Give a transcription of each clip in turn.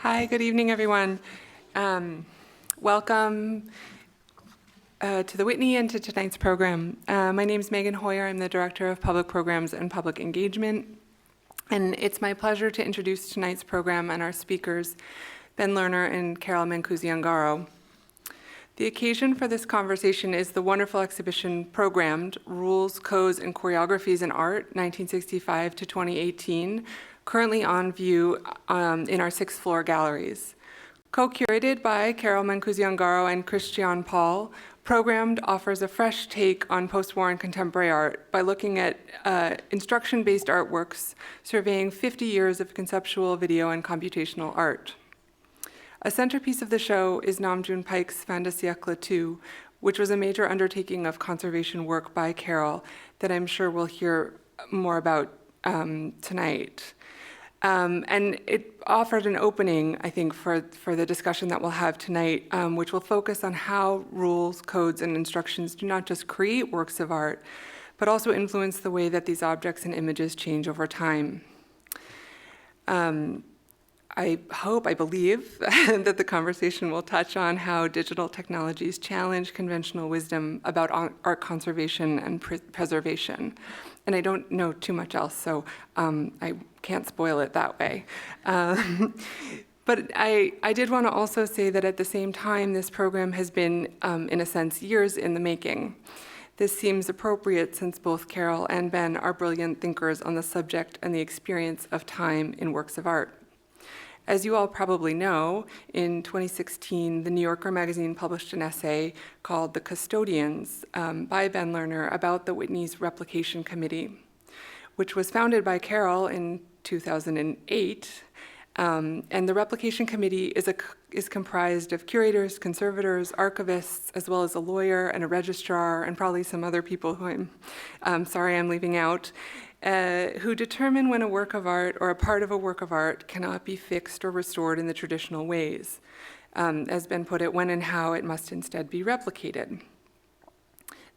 Hi, good evening, everyone. Welcome to the Whitney and to tonight's program. My name is Megan Hoyer. I'm the Director of Public Programs and Public Engagement. And it's my pleasure to introduce tonight's program and our speakers, Ben Lerner and Carol Mancusi-Ungaro. The occasion for this conversation is the wonderful exhibition programmed Rules, Codes, and Choreographies in Art, 1965 to 2018, currently on view in our sixth floor galleries. Co-curated by Carol Mancusi-Ungaro and Christian Paul, Programmed offers a fresh take on post-war and contemporary art by looking at instruction-based artworks, surveying 50 years of conceptual video and computational art. A centerpiece of the show is Namjoon Paik's Fin de siècle II, which was a major undertaking of conservation work by Carol that I'm sure we'll hear more about tonight. And it offered an opening, I think, for the discussion that we'll have tonight, which will focus on how rules, codes, and instructions do not just create works of art, but also influence the way that these objects and images change over time. I believe, that the conversation will touch on how digital technologies challenge conventional wisdom about art conservation and preservation. And I don't know too much else, so I can't spoil it that way. But I did want to also say that at the same time, this program has been, in a sense, years in the making. This seems appropriate since both Carol and Ben are brilliant thinkers on the subject and the experience of time in works of art. As you all probably know, in 2016, The New Yorker magazine published an essay called The Custodians by Ben Lerner about the Whitney's Replication Committee, which was founded by Carol in 2008. And the Replication Committee is comprised of curators, conservators, archivists, as well as a lawyer and a registrar, and probably some other people who I'm sorry I'm leaving out, who determine when a work of art or a part of a work of art cannot be fixed or restored in the traditional ways. As Ben put it, when and how it must instead be replicated.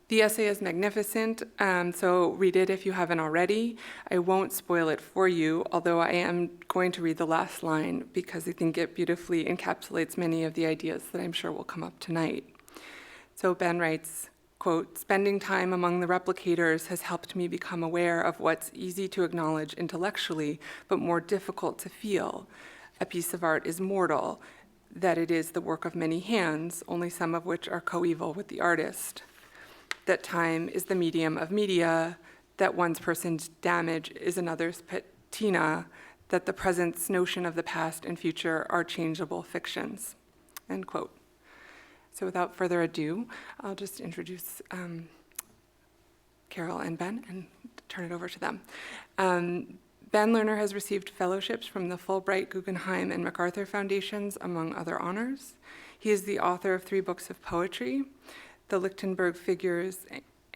The essay is magnificent, so read it if you haven't already. I won't spoil it for you, although I am going to read the last line because I think it beautifully encapsulates many of the ideas that I'm sure will come up tonight. So Ben writes, quote, "Spending time among the replicators has helped me become aware of what's easy to acknowledge intellectually, but more difficult to feel. A piece of art is mortal, that it is the work of many hands, only some of which are coeval with the artist. That time is the medium of media, that one person's damage is another's patina, that the present's notion of the past and future are changeable fictions," end quote. So without further ado, I'll just introduce Carol and Ben and turn it over to them. Ben Lerner has received fellowships from the Fulbright, Guggenheim, and MacArthur Foundations, among other honors. He is the author of 3 books of poetry, The Lichtenberg Figures,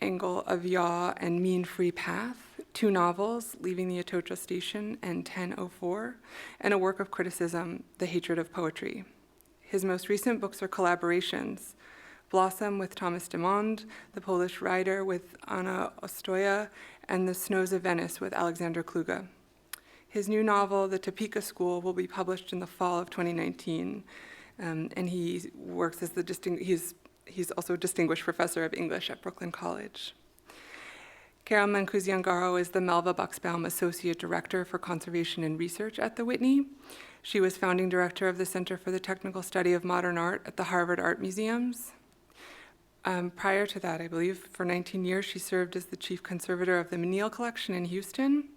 Angle of Yaw, and Mean Free Path, 2 novels, Leaving the Atocha Station and 10:04, and a work of criticism, The Hatred of Poetry. His most recent books are collaborations, Blossom with Thomas Demond, The Polish Rider with Anna Ostoja, and The Snows of Venice with Alexander Kluge. His new novel, The Topeka School, will be published in the fall of 2019, and he works as he's also a distinguished professor of English at Brooklyn College. Carol Mancusi-Ungaro is the Melva Bucksbaum Associate Director for Conservation and Research at the Whitney. She was founding director of the Center for the Technical Study of Modern Art at the Harvard Art Museums. Prior to that, I believe, for 19 years, she served as the chief conservator of the Menil Collection in Houston.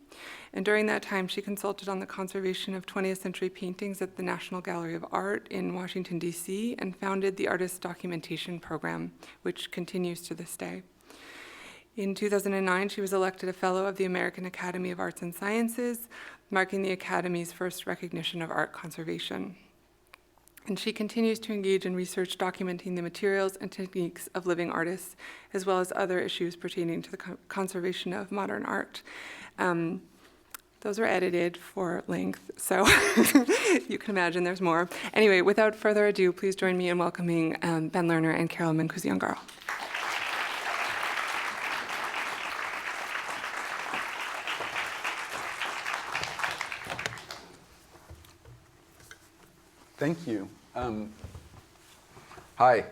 And during that time, she consulted on the conservation of 20th century paintings at the National Gallery of Art in Washington, D.C., and founded the Artist Documentation Program, which continues to this day. In 2009, she was elected a fellow of the American Academy of Arts and Sciences, marking the Academy's first recognition of art conservation. And she continues to engage in research documenting the materials and techniques of living artists, as well as other issues pertaining to the conservation of modern art. Those are edited for length, so you can imagine there's more. Anyway, without further ado, please join me in welcoming Ben Lerner and Carol Mancusi-Ungaro. Thank you. Hi.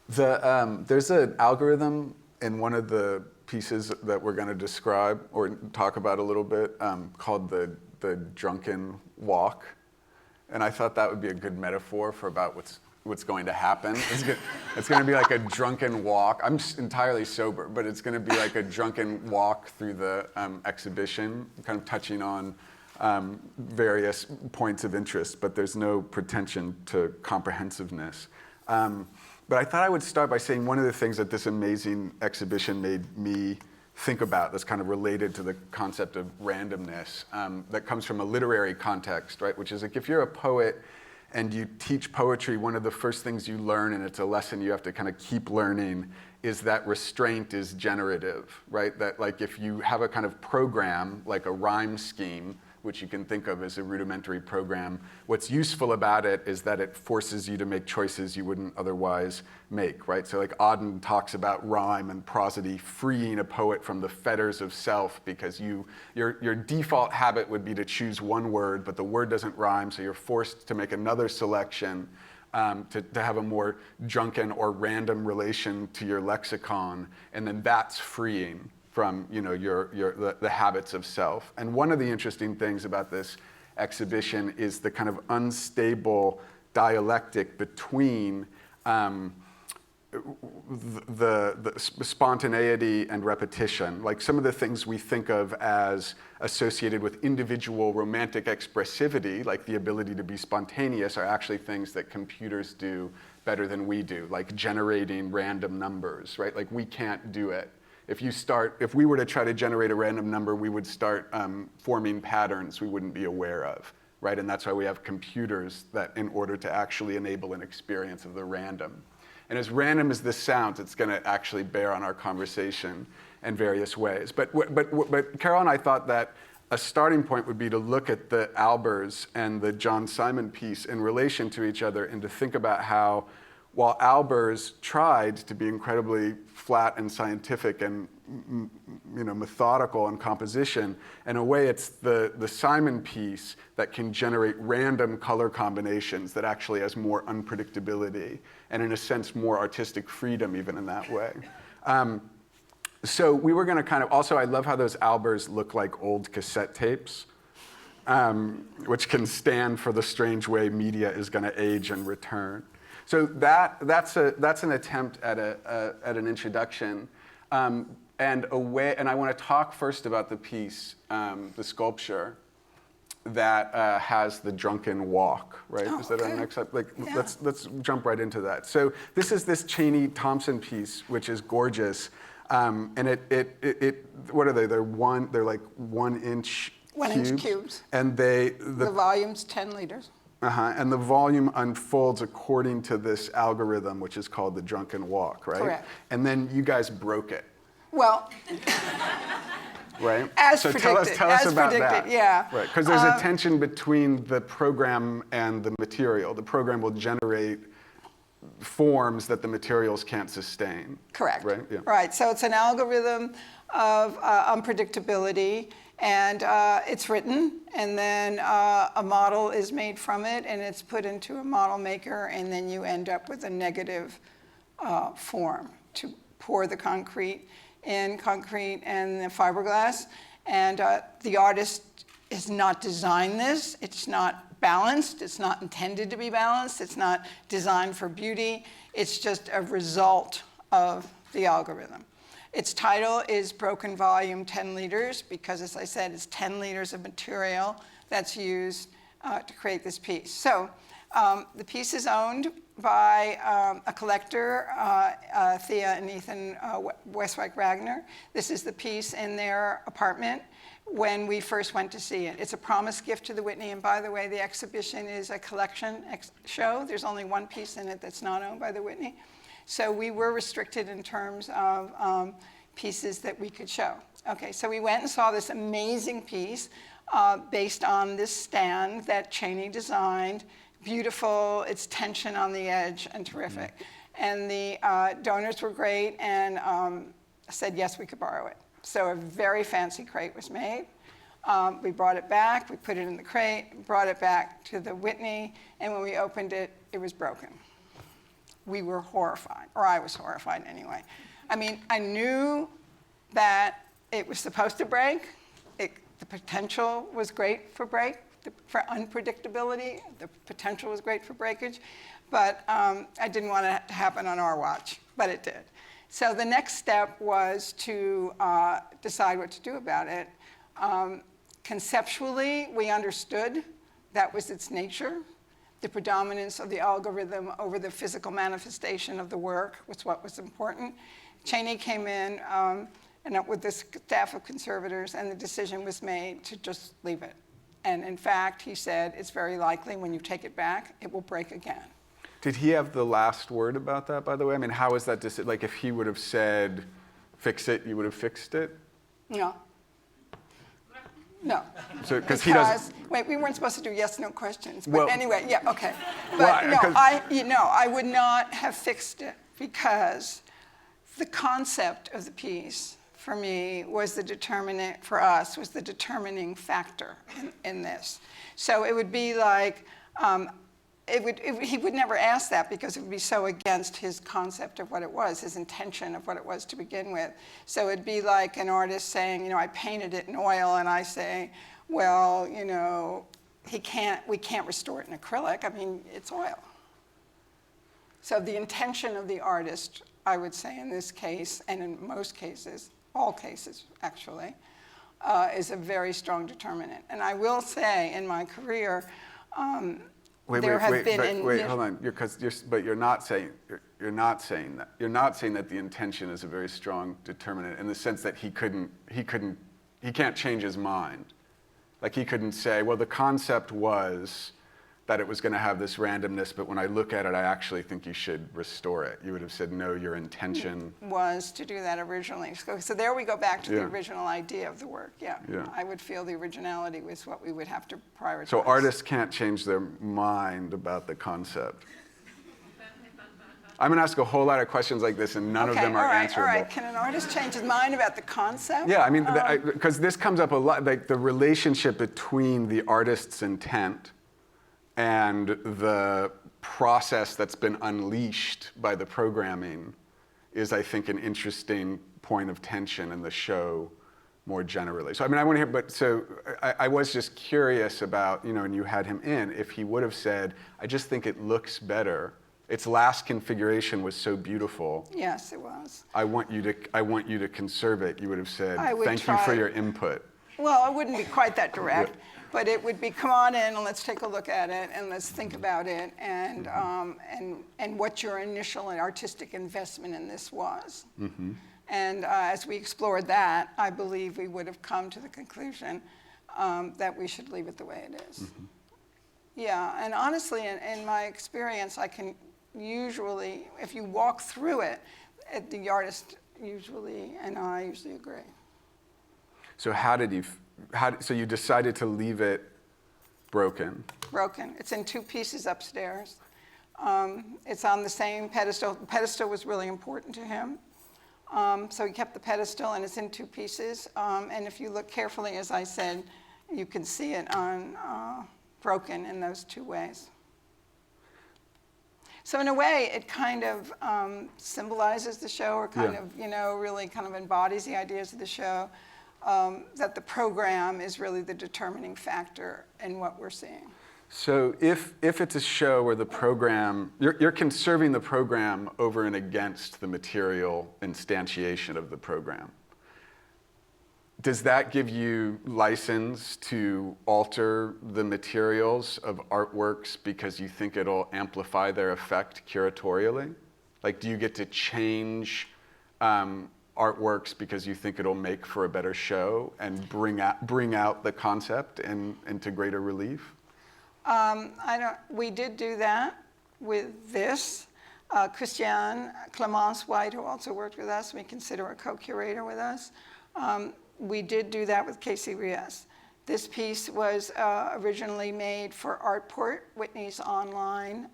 There's an algorithm in one of the pieces that we're going to describe or talk about a little bit called the drunken walk. And I thought that would be a good metaphor for about what's going to happen. It's going to be like a drunken walk. I'm entirely sober, but it's going to be like a drunken walk through the exhibition, kind of touching on various points of interest, but there's no pretension to comprehensiveness. But I thought I would start by saying one of the things that this amazing exhibition made me think about that's kind of related to the concept of randomness that comes from a literary context, right? Which is like if you're a poet and you teach poetry, one of the first things you learn, and it's a lesson you have to kind of keep learning, is that restraint is generative, right? That like if you have a kind of program, like a rhyme scheme, which you can think of as a rudimentary program, what's useful about it is that it forces you to make choices you wouldn't otherwise make, right? So like Auden talks about rhyme and prosody freeing a poet from the fetters of self because your default habit would be to choose one word, but the word doesn't rhyme, so you're forced to make another selection to have a more drunken or random relation to your lexicon, and then that's freeing from the habits of self. And one of the interesting things about this exhibition is the kind of unstable dialectic between the spontaneity and repetition. Like some of the things we think of as associated with individual romantic expressivity, like the ability to be spontaneous, are actually things that computers do better than we do, like generating random numbers, right? Like we can't do it. If we were to try to generate a random number, we would start forming patterns we wouldn't be aware of, right? And that's why we have computers that in order to actually enable an experience of the random. And as random as this sounds, it's going to actually bear on our conversation in various ways. But Carol and I thought that a starting point would be to look at the Albers and the John Simon piece in relation to each other and to think about how while Albers tried to be incredibly flat and scientific and methodical in composition, in a way it's the Simon piece that can generate random color combinations that actually has more unpredictability and in a sense more artistic freedom even in that way. So we were going to kind of, also I love how those Albers look like old cassette tapes, which can stand for the strange way media is going to age and return. So that's an attempt at an introduction, and I want to talk first about the piece, the sculpture that has the drunken walk, right? Oh, is that okay. our next step? Like, yeah. let's jump right into that. So this is this Cheney Thompson piece, which is gorgeous, and it what are they? They're like 1 inch. 1 inch cubes. And the volume's 10 liters. And the volume unfolds according to this algorithm, which is called the drunken walk, right? Correct. And then you guys broke it. Well, right? As so predicted. tell us about predicted, that. Yeah. Right, because there's a tension between the program and the material. The program will generate forms that the materials can't sustain. Correct. Right? Yeah. Right. So it's an algorithm of unpredictability, and it's written, and then a model is made from it, and it's put into a model maker, and then you end up with a negative form to pour the concrete and the fiberglass. And the artist has not designed this. It's not balanced. It's not intended to be balanced. It's not designed for beauty. It's just a result of the algorithm. Its title is Broken Volume 10 Liters because, as I said, it's 10 liters of material that's used to create this piece. So the piece is owned by a collector, Thea and Ethan Westwijk-Ragner. This is the piece in their apartment when we first went to see it. It's a promised gift to the Whitney, and by the way, the exhibition is a collection show. There's only one piece in it that's not owned by the Whitney. So we were restricted in terms of pieces that we could show. Okay, so we went and saw this amazing piece based on this stand that Cheney designed. Beautiful, it's tension on the edge and terrific. And the donors were great and said yes, we could borrow it. So a very fancy crate was made. We brought it back, we put it in the crate, brought it back to the Whitney, and when we opened it, it was broken. We were horrified, or I was horrified anyway. I mean, I knew that it was supposed to break. The potential was great for for unpredictability. The potential was great for breakage, but I didn't want it to happen on our watch, but it did. So the next step was to decide what to do about it. Conceptually, we understood that was its nature. The predominance of the algorithm over the physical manifestation of the work was what was important. Cheney came in and with the staff of conservators, and the decision was made to just leave it. And in fact, he said, it's very likely when you take it back, it will break again. Did he have the last word about that, by the way? I mean, how is that, like if he would have said, fix it, you would have fixed it? No. No. So, because he doesn't. Wait, we weren't supposed to do yes, no questions. But Well, anyway, yeah, okay. But well, no, I would not have fixed it because the concept of the piece for me was the determinant, for us, was the determining factor in this. So it would be like, he would never ask that because it would be so against his concept of what it was, his intention of what it was to begin with. So it'd be like an artist saying, I painted it in oil, and I say, well, we can't restore it in acrylic. I mean, it's oil. So the intention of the artist, I would say in this case, and in most cases, all cases actually, is a very strong determinant. And I will say in my career, Wait, hold on. But you're not saying that. You're not saying that the intention is a very strong determinant in the sense that he can't change his mind. Like he couldn't say, well, the concept was that it was going to have this randomness, but when I look at it, I actually think you should restore it. You would have said, no, your intention was to do that originally. So there we go back to the original idea of the work. Yeah. I would feel the originality was what we would have to prioritize. So artists can't change their mind about the concect. I'm going to ask a whole lot of questions like this, and none of them are answerable. All right. Can an artist change his mind about the concept? Yeah, I mean, because this comes up a lot, like the relationship between the artist's intent and the process that's been unleashed by the programming is, I think, an interesting point of tension in the show more generally. So, I mean, I want to hear, but so I was just curious about, and you had him in, if he would have said, I just think it looks better. Its last configuration was so beautiful. Yes, it was. I want you to conserve it. You would have said, thank you for your input. Well, it wouldn't be quite that direct. Yeah. But it would be, come on in and let's take a look at it and let's think about it and what your initial and artistic investment in this was. Mm-hmm. And as we explored that, I believe we would have come to the conclusion that we should leave it the way it is. Mm-hmm. Yeah, and honestly, in my experience, I can usually, if you walk through it, the artist usually and I usually agree. So so you decided to leave it broken? Broken. It's in two pieces upstairs. It's on the same pedestal. The pedestal was really important to him. So he kept the pedestal, and it's in two pieces. And if you look carefully, as I said, you can see it on broken in those two ways. So in a way, it kind of symbolizes the show, or kind of, really kind of embodies the ideas of the show. That the program is really the determining factor in what we're seeing. So if it's a show where the program, you're conserving the program over and against the material instantiation of the program, does that give you license to alter the materials of artworks because you think it'll amplify their effect curatorially? Like, do you get to change artworks because you think it'll make for a better show and bring out the concept into greater relief? We did do that with this. Christiane Clemence White, who also worked with us, we consider a co-curator with us. We did do that with Casey Rios. This piece was originally made for Artport, Whitney's online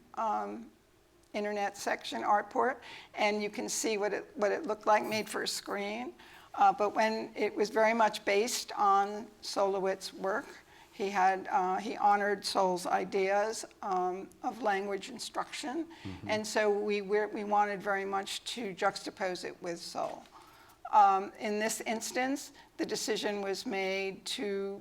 internet section, Artport, and you can see what it looked like, made for a screen. But when it was very much based on Solowitz's work, he honored Sol's ideas of language instruction, and so we wanted very much to juxtapose it with Sol. In this instance, the decision was made to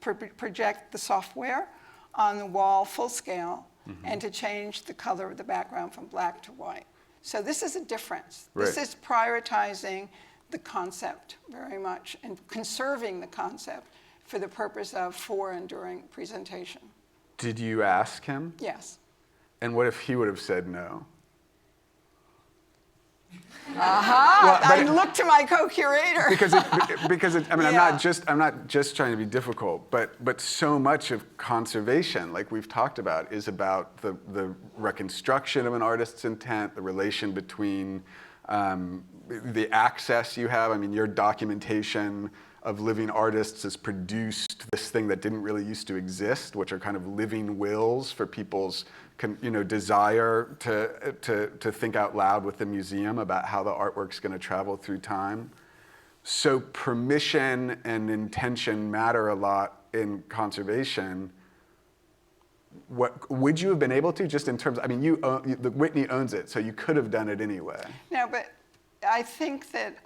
project the software on the wall full scale and to change the color of the background from black to white. So this is a difference. Right. This is prioritizing the concept very much and conserving the concept for the purpose of for and during presentation. Did you ask him? Yes. And what if he would have said no? I look to my co-curator. Because I mean, Yeah. I'm not just trying to be difficult, but so much of conservation, like we've talked about, is about the reconstruction of an artist's intent, the relation between the access you have. I mean, your documentation of living artists has produced this thing that didn't really used to exist, which are kind of living wills for people's desire to think out loud with the museum about how the artwork's going to travel through time. So permission and intention matter a lot in conservation. What would you have been able to, just in terms, I mean, the Whitney owns it, so you could have done it anyway. No, but I think that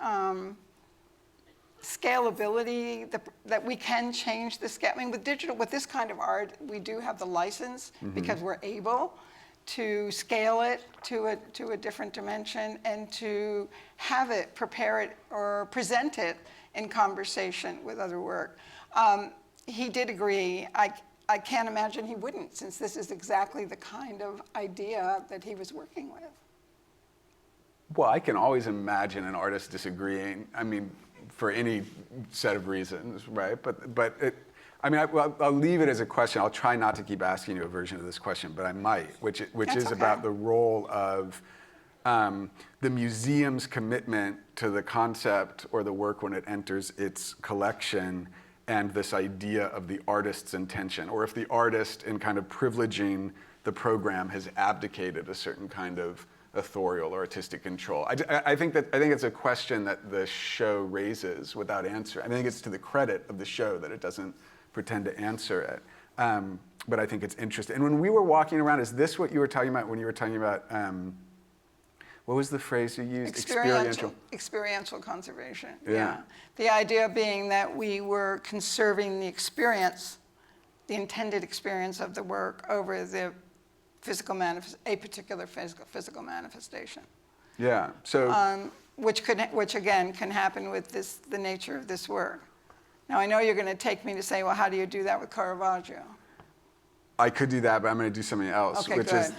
scalability, that we can change the scale. I mean, with this kind of art, we do have the license because we're able to scale it to a different dimension and to have it, prepare it, or present it in conversation with other work. He did agree. I can't imagine he wouldn't, since this is exactly the kind of idea that he was working with. Well, I can always imagine an artist disagreeing. I mean, for any set of reasons, right? But I'll leave it as a question. I'll try not to keep asking you a version of this question, but I might, which is okay. about the role of the museum's commitment to the concept or the work when it enters its collection, and this idea of the artist's intention, or if the artist, in kind of privileging the program, has abdicated a certain kind of authorial or artistic control. I think it's a question that the show raises without answer. I think it's to the credit of the show that it doesn't pretend to answer it. But I think it's interesting. And when we were walking around, is this what you were talking about when you were talking about, what was the phrase you used? Experiential conservation. Yeah. The idea being that we were conserving the experience, the intended experience of the work over the a particular physical manifestation. Yeah. So. Which again can happen with the nature of this work. Now I know you're going to take me to say, well, how do you do that with Caravaggio? I could do that, but I'm going to do something else, Okay, which good.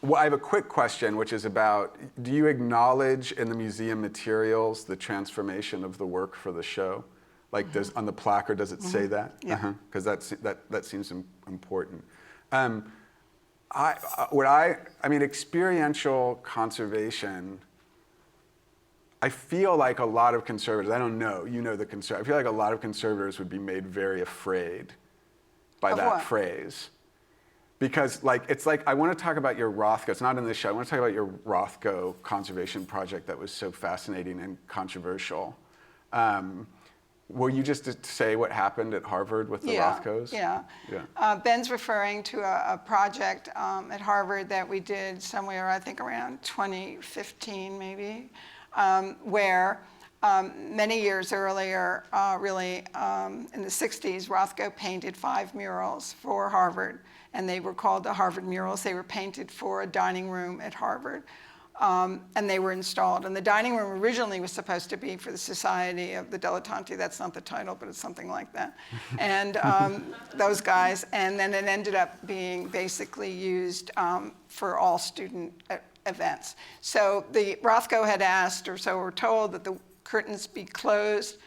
Well, I have a quick question, which is about, do you acknowledge in the museum materials the transformation of the work for the show? Like, on the placard, does it say that? Yeah. Because that seems important. Experiential conservation, I feel like a lot of conservators, I don't know, you know the conservators, I feel like a lot of conservators would be made very afraid by that phrase. Because it's like, I want to talk about your Rothko, it's not in this show, I want to talk about your Rothko conservation project that was so fascinating and controversial. Will you just say what happened at Harvard with the Rothkos? Yeah. Ben's referring to a project at Harvard that we did somewhere, I think around 2015 maybe, where many years earlier, in the 60s, Rothko painted 5 murals for Harvard, and they were called the Harvard murals. They were painted for a dining room at Harvard. And they were installed. And the dining room originally was supposed to be for the Society of the Dilettanti. That's not the title, but it's something like that. And those guys. And then it ended up being basically used for all student events. So the Rothko had asked, or so we're told, that the curtains be closed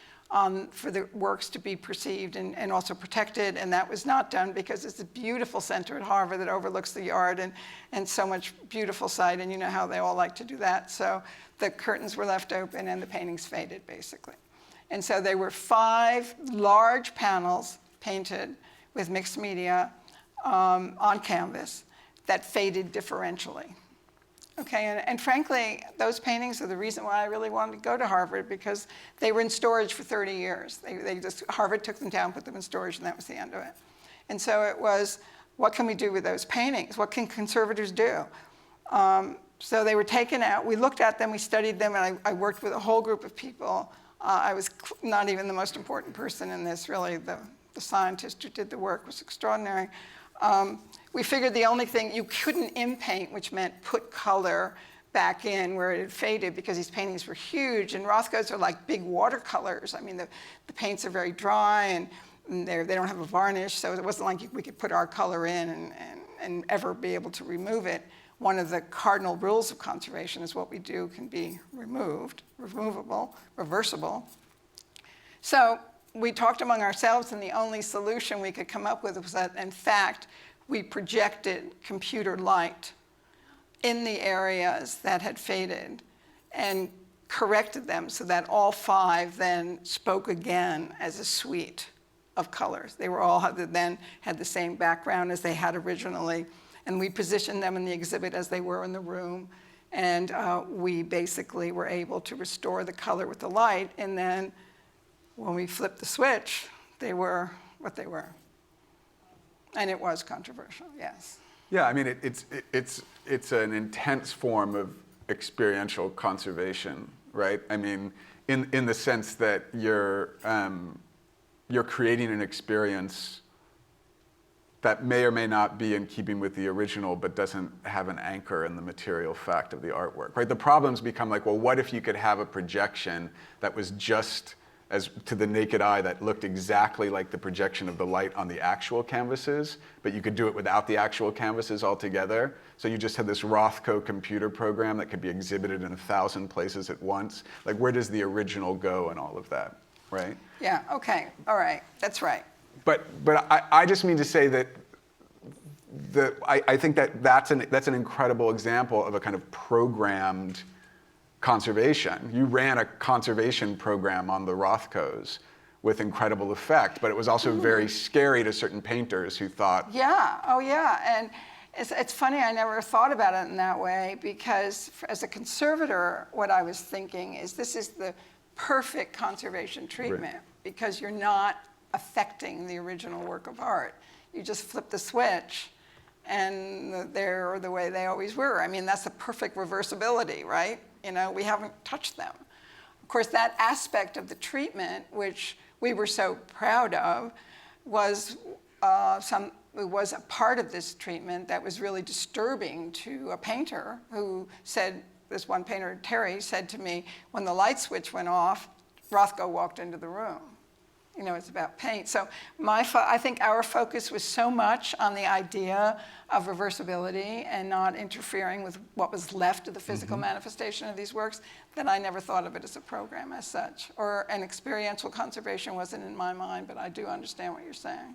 for the works to be perceived and also protected, and that was not done because it's a beautiful center at Harvard that overlooks the yard and so much beautiful sight, and you know how they all like to do that. So the curtains were left open and the paintings faded, basically. And so there were 5 large panels painted with mixed media on canvas that faded differentially. Okay, and frankly, those paintings are the reason why I really wanted to go to Harvard, because they were in storage for 30 years. Harvard took them down, put them in storage, and that was the end of it. And so it was, what can we do with those paintings? What can conservators do? So they were taken out. We looked at them, we studied them, and I worked with a whole group of people. I was not even the most important person in this, really. The scientist who did the work was extraordinary. We figured the only thing, you couldn't in-paint, which meant put color back in where it had faded, because these paintings were huge, and Rothko's are like big watercolors. I mean, the paints are very dry, and they don't have a varnish, so it wasn't like we could put our color in and ever be able to remove it. One of the cardinal rules of conservation is what we do can be removed, removable, reversible. So we talked among ourselves, and the only solution we could come up with was that, in fact, we projected computer light in the areas that had faded and corrected them so that all 5 then spoke again as a suite of colors. They were all then had the same background as they had originally, and we positioned them in the exhibit as they were in the room, and we basically were able to restore the color with the light, and then when we flipped the switch, they were what they were. And it was controversial, yes. Yeah, I mean, it's an intense form of experiential conservation, right? I mean, in the sense that you're creating an experience that may or may not be in keeping with the original, but doesn't have an anchor in the material fact of the artwork, right? The problems become like, well, what if you could have a projection that was just as to the naked eye, that looked exactly like the projection of the light on the actual canvases, but you could do it without the actual canvases altogether. So you just had this Rothko computer program that could be exhibited in 1,000 places at once. Like, where does the original go in all of that, right? Yeah, okay, all right, that's right. But I just mean to say that I think that's an incredible example of a kind of programmed conservation. You ran a conservation program on the Rothkos with incredible effect, but it was also very scary to certain painters who thought... Yeah, oh yeah, and it's funny, I never thought about it in that way, because as a conservator, what I was thinking is this is the perfect conservation treatment, Right. because you're not affecting the original work of art. You just flip the switch, and they're the way they always were. I mean, that's the perfect reversibility, right? You know, we haven't touched them. Of course, that aspect of the treatment, which we were so proud of, was a part of this treatment that was really disturbing to a painter who said, this one painter, Terry, said to me, when the light switch went off, Rothko walked into the room. You know, it's about paint. So I think our focus was so much on the idea of reversibility and not interfering with what was left of the physical manifestation of these works that I never thought of it as a program as such. Or an experiential conservation wasn't in my mind, but I do understand what you're saying.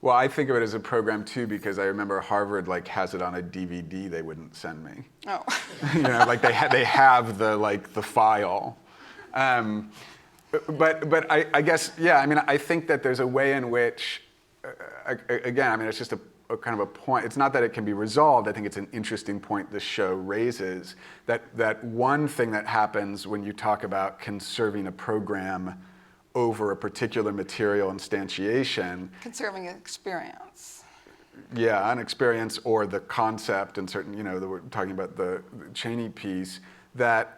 Well, I think of it as a program too, because I remember Harvard has it on a DVD they wouldn't send me. Oh. You know, like they have the file. But I guess, yeah, I mean, I think that there's a way in which, again, I mean, it's just a kind of a point. It's not that it can be resolved. I think it's an interesting point the show raises, that one thing that happens when you talk about conserving a program over a particular material instantiation. Conserving an experience. Yeah, an experience or the concept, and certain, you know, we're talking about the Chaney piece, that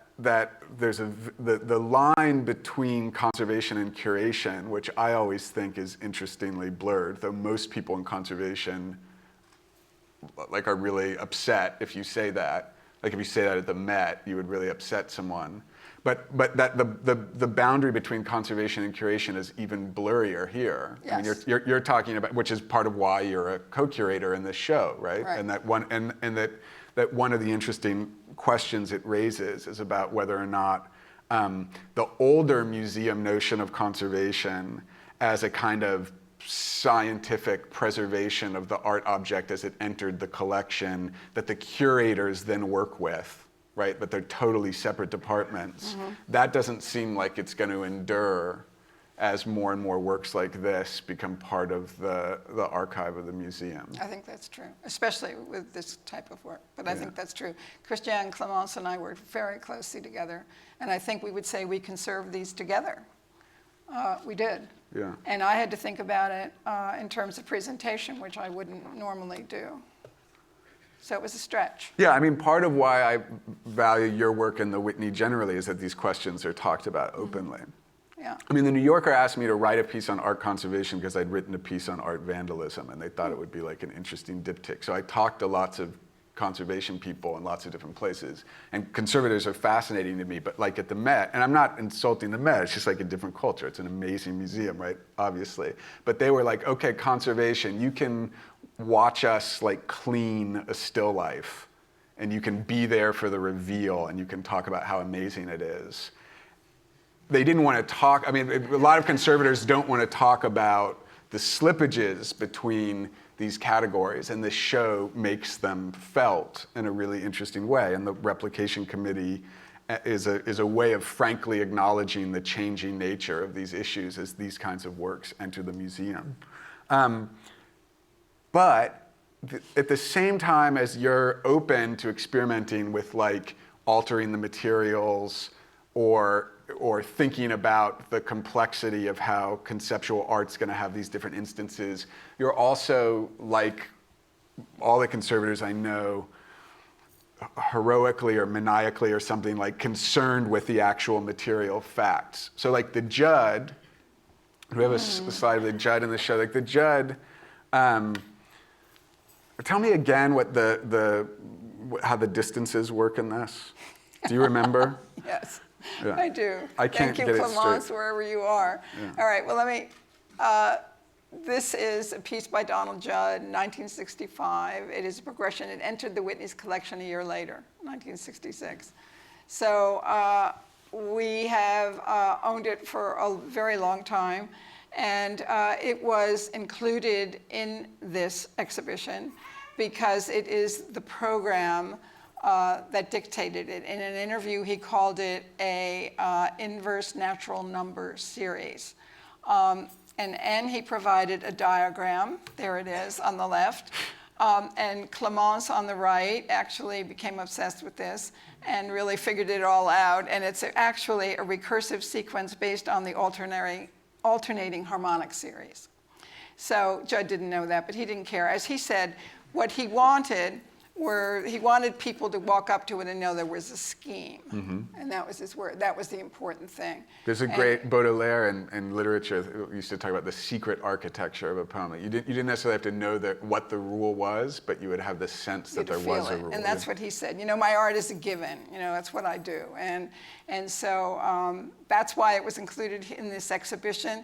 there's the line between conservation and curation, which I always think is interestingly blurred, though most people in conservation are really upset if you say that. Like if you say that at the Met, you would really upset someone. But that the boundary between conservation and curation is even blurrier here. Yes. I mean, you're talking about, which is part of why you're a co-curator in this show, right? Right. And that one of the interesting questions it raises is about whether or not the older museum notion of conservation as a kind of scientific preservation of the art object as it entered the collection that the curators then work with, right? But they're totally separate departments. That doesn't seem like it's going to endure as more and more works like this become part of the archive of the museum. I think that's true, especially with this type of work. But I think that's true. Christiane, Clemence, and I worked very closely together, and I think we would say we conserved these together. We did. Yeah. And I had to think about it in terms of presentation, which I wouldn't normally do. So it was a stretch. Yeah, I mean, part of why I value your work and the Whitney generally is that these questions are talked about openly. Yeah. I mean, the New Yorker asked me to write a piece on art conservation because I'd written a piece on art vandalism, and they thought it would be like an interesting diptych. So I talked to lots of conservation people in lots of different places. And conservators are fascinating to me, but like at the Met, and I'm not insulting the Met, it's just like a different culture. It's an amazing museum, right? Obviously. But they were like, okay, conservation, you can watch us like clean a still life, and you can be there for the reveal, and you can talk about how amazing it is. They didn't want to talk, I mean, a lot of conservators don't want to talk about the slippages between these categories, and this show makes them felt in a really interesting way. And the replication committee is a way of frankly acknowledging the changing nature of these issues as these kinds of works enter the museum. But at the same time as you're open to experimenting with like altering the materials or thinking about the complexity of how conceptual art's going to have these different instances, you're also, like all the conservators I know, heroically or maniacally or something, like concerned with the actual material facts. So like the Judd, we have a slide of the Judd in the show, like the Judd, tell me again what how the distances work in this. Do you remember? Yes. Yeah. I do. I can't Thank you, get it Clemence, straight. wherever you are. Yeah. All right, well, let me, this is a piece by Donald Judd, 1965. It is a progression. It entered the Whitney's collection a year later, 1966. So we have owned it for a very long time, and it was included in this exhibition because it is the program that dictated it. In an interview, he called it a inverse natural number series. And he provided a diagram. There it is on the left. And Clemence on the right actually became obsessed with this and really figured it all out. And it's actually a recursive sequence based on the alternating harmonic series. So Judd didn't know that, but he didn't care. As he said, what he wanted he wanted people to walk up to it and know there was a scheme. And that was his word. That was the important thing. There's a great Baudelaire in literature used to talk about the secret architecture of a poem. You didn't necessarily have to know what the rule was, but you would have the sense that there was a rule. And that's what he said. You know, my art is a given. You know, that's what I do. And so that's why it was included in this exhibition.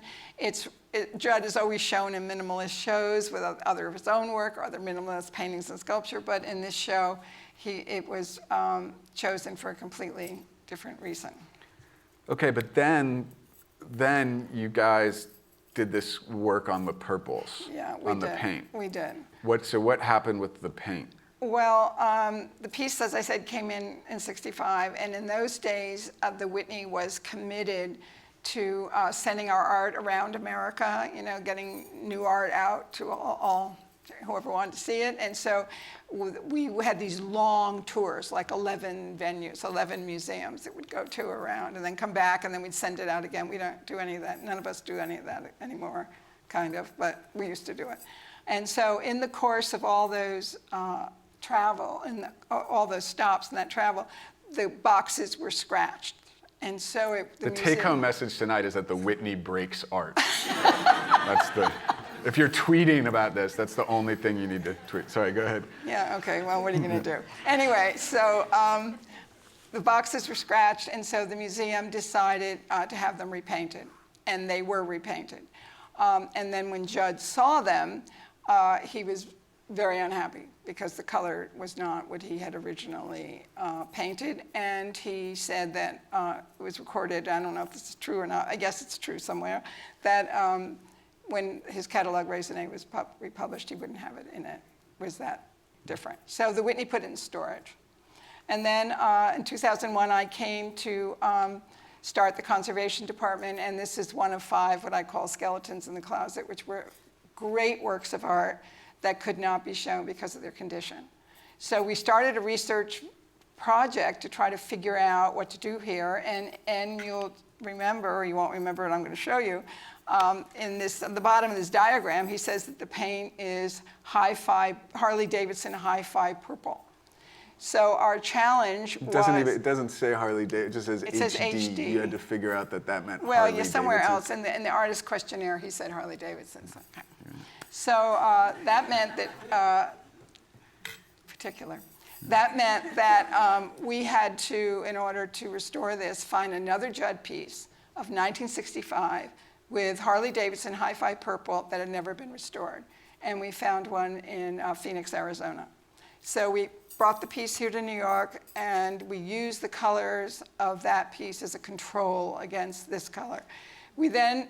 Judd is always shown in minimalist shows with other of his own work or other minimalist paintings and sculpture, but in this show, it was chosen for a completely different reason. Okay, but then you guys did this work on the purples, on the paint. We did. So what happened with the paint? Well, the piece, as I said, came in '65, and in those days, the Whitney was committed to sending our art around America, you know, getting new art out to all whoever wanted to see it. And so we had these long tours, like 11 venues, 11 museums that would go to around and then come back, and then we'd send it out again. We don't do any of that. None of us do any of that anymore, kind of, but we used to do it. And so in the course of all those travel and all those stops and that travel, the boxes were scratched. And so the take-home message tonight is that the Whitney breaks art. That's if you're tweeting about this, that's the only thing you need to tweet. Sorry, go ahead. Yeah, okay, well, what are you going to do? Anyway, so the boxes were scratched, and so the museum decided to have them repainted, and they were repainted. And then when Judd saw them, he was very unhappy because the color was not what he had originally painted. And he said that it was recorded, I don't know if this is true or not, I guess it's true somewhere, that when his catalog Raisonné was republished, he wouldn't have it in it. It was that different. So the Whitney put it in storage. And then in 2001, I came to start the conservation department, and this is one of 5 what I call skeletons in the closet, which were great works of art that could not be shown because of their condition. So we started a research project to try to figure out what to do here, and you'll remember, or you won't remember it, I'm going to show you, on the bottom of this diagram, he says that the paint is hi-fi, Harley-Davidson hi-fi purple. So our challenge was... It doesn't say Harley-Davidson, it just says It HD. says HD. You had to figure out that meant Well, yeah, Harley-Davidson. somewhere else. In the artist questionnaire, he said Harley-Davidson. So that meant that, that meant that we had to, in order to restore this, find another Judd piece of 1965 with Harley-Davidson hi-fi purple that had never been restored. And we found one in Phoenix, Arizona. So we brought the piece here to New York, and we used the colors of that piece as a control against this color. We then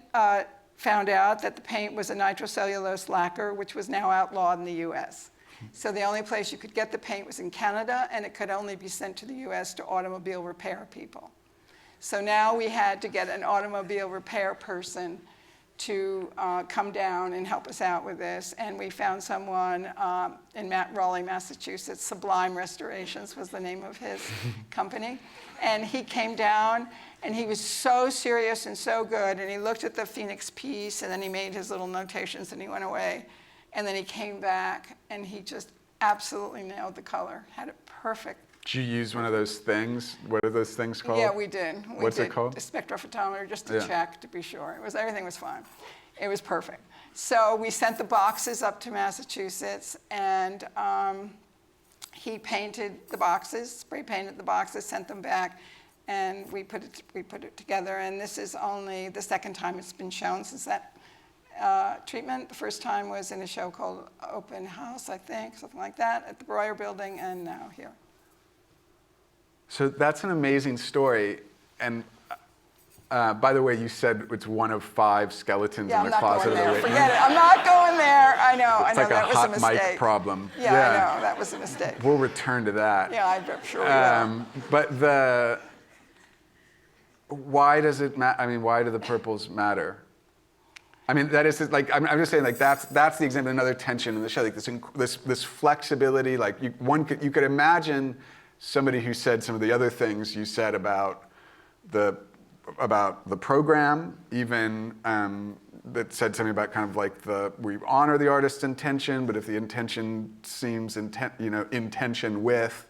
found out that the paint was a nitrocellulose lacquer, which was now outlawed in the US. So the only place you could get the paint was in Canada, and it could only be sent to the US to automobile repair people. So now we had to get an automobile repair person to come down and help us out with this. And we found someone in Raleigh, Massachusetts. Sublime Restorations was the name of his company. And he came down, and he was so serious and so good. And he looked at the Phoenix piece, and then he made his little notations, and he went away. And then he came back, and he just absolutely nailed the color, had it perfect. Did you use one of those things? What are those things called? Yeah, we did. What's it called? A spectrophotometer, just to check, to be sure. Everything was fine. It was perfect. So we sent the boxes up to Massachusetts, and he painted the boxes, spray painted the boxes, sent them back, and we put it together. And this is only the second time it's been shown since that treatment. The first time was in a show called Open House, I think, something like that, at the Breuer Building, and now here. So that's an amazing story. And by the way, you said it's one of 5 skeletons in the closet of the Whitney. Forget it. I'm not going there. I know. It's like that a hot was a mistake. mic problem. Yeah, I know. That was a mistake. We'll return to that. Yeah, I'm sure we will. But why does it matter? I mean, why do the purples matter? I mean, that is like, I'm just saying, like, that's the example of another tension in the show, like this flexibility. Like you could imagine somebody who said some of the other things you said about the program, even that said something about kind of like we honor the artist's intention, but if the intention seems in tension with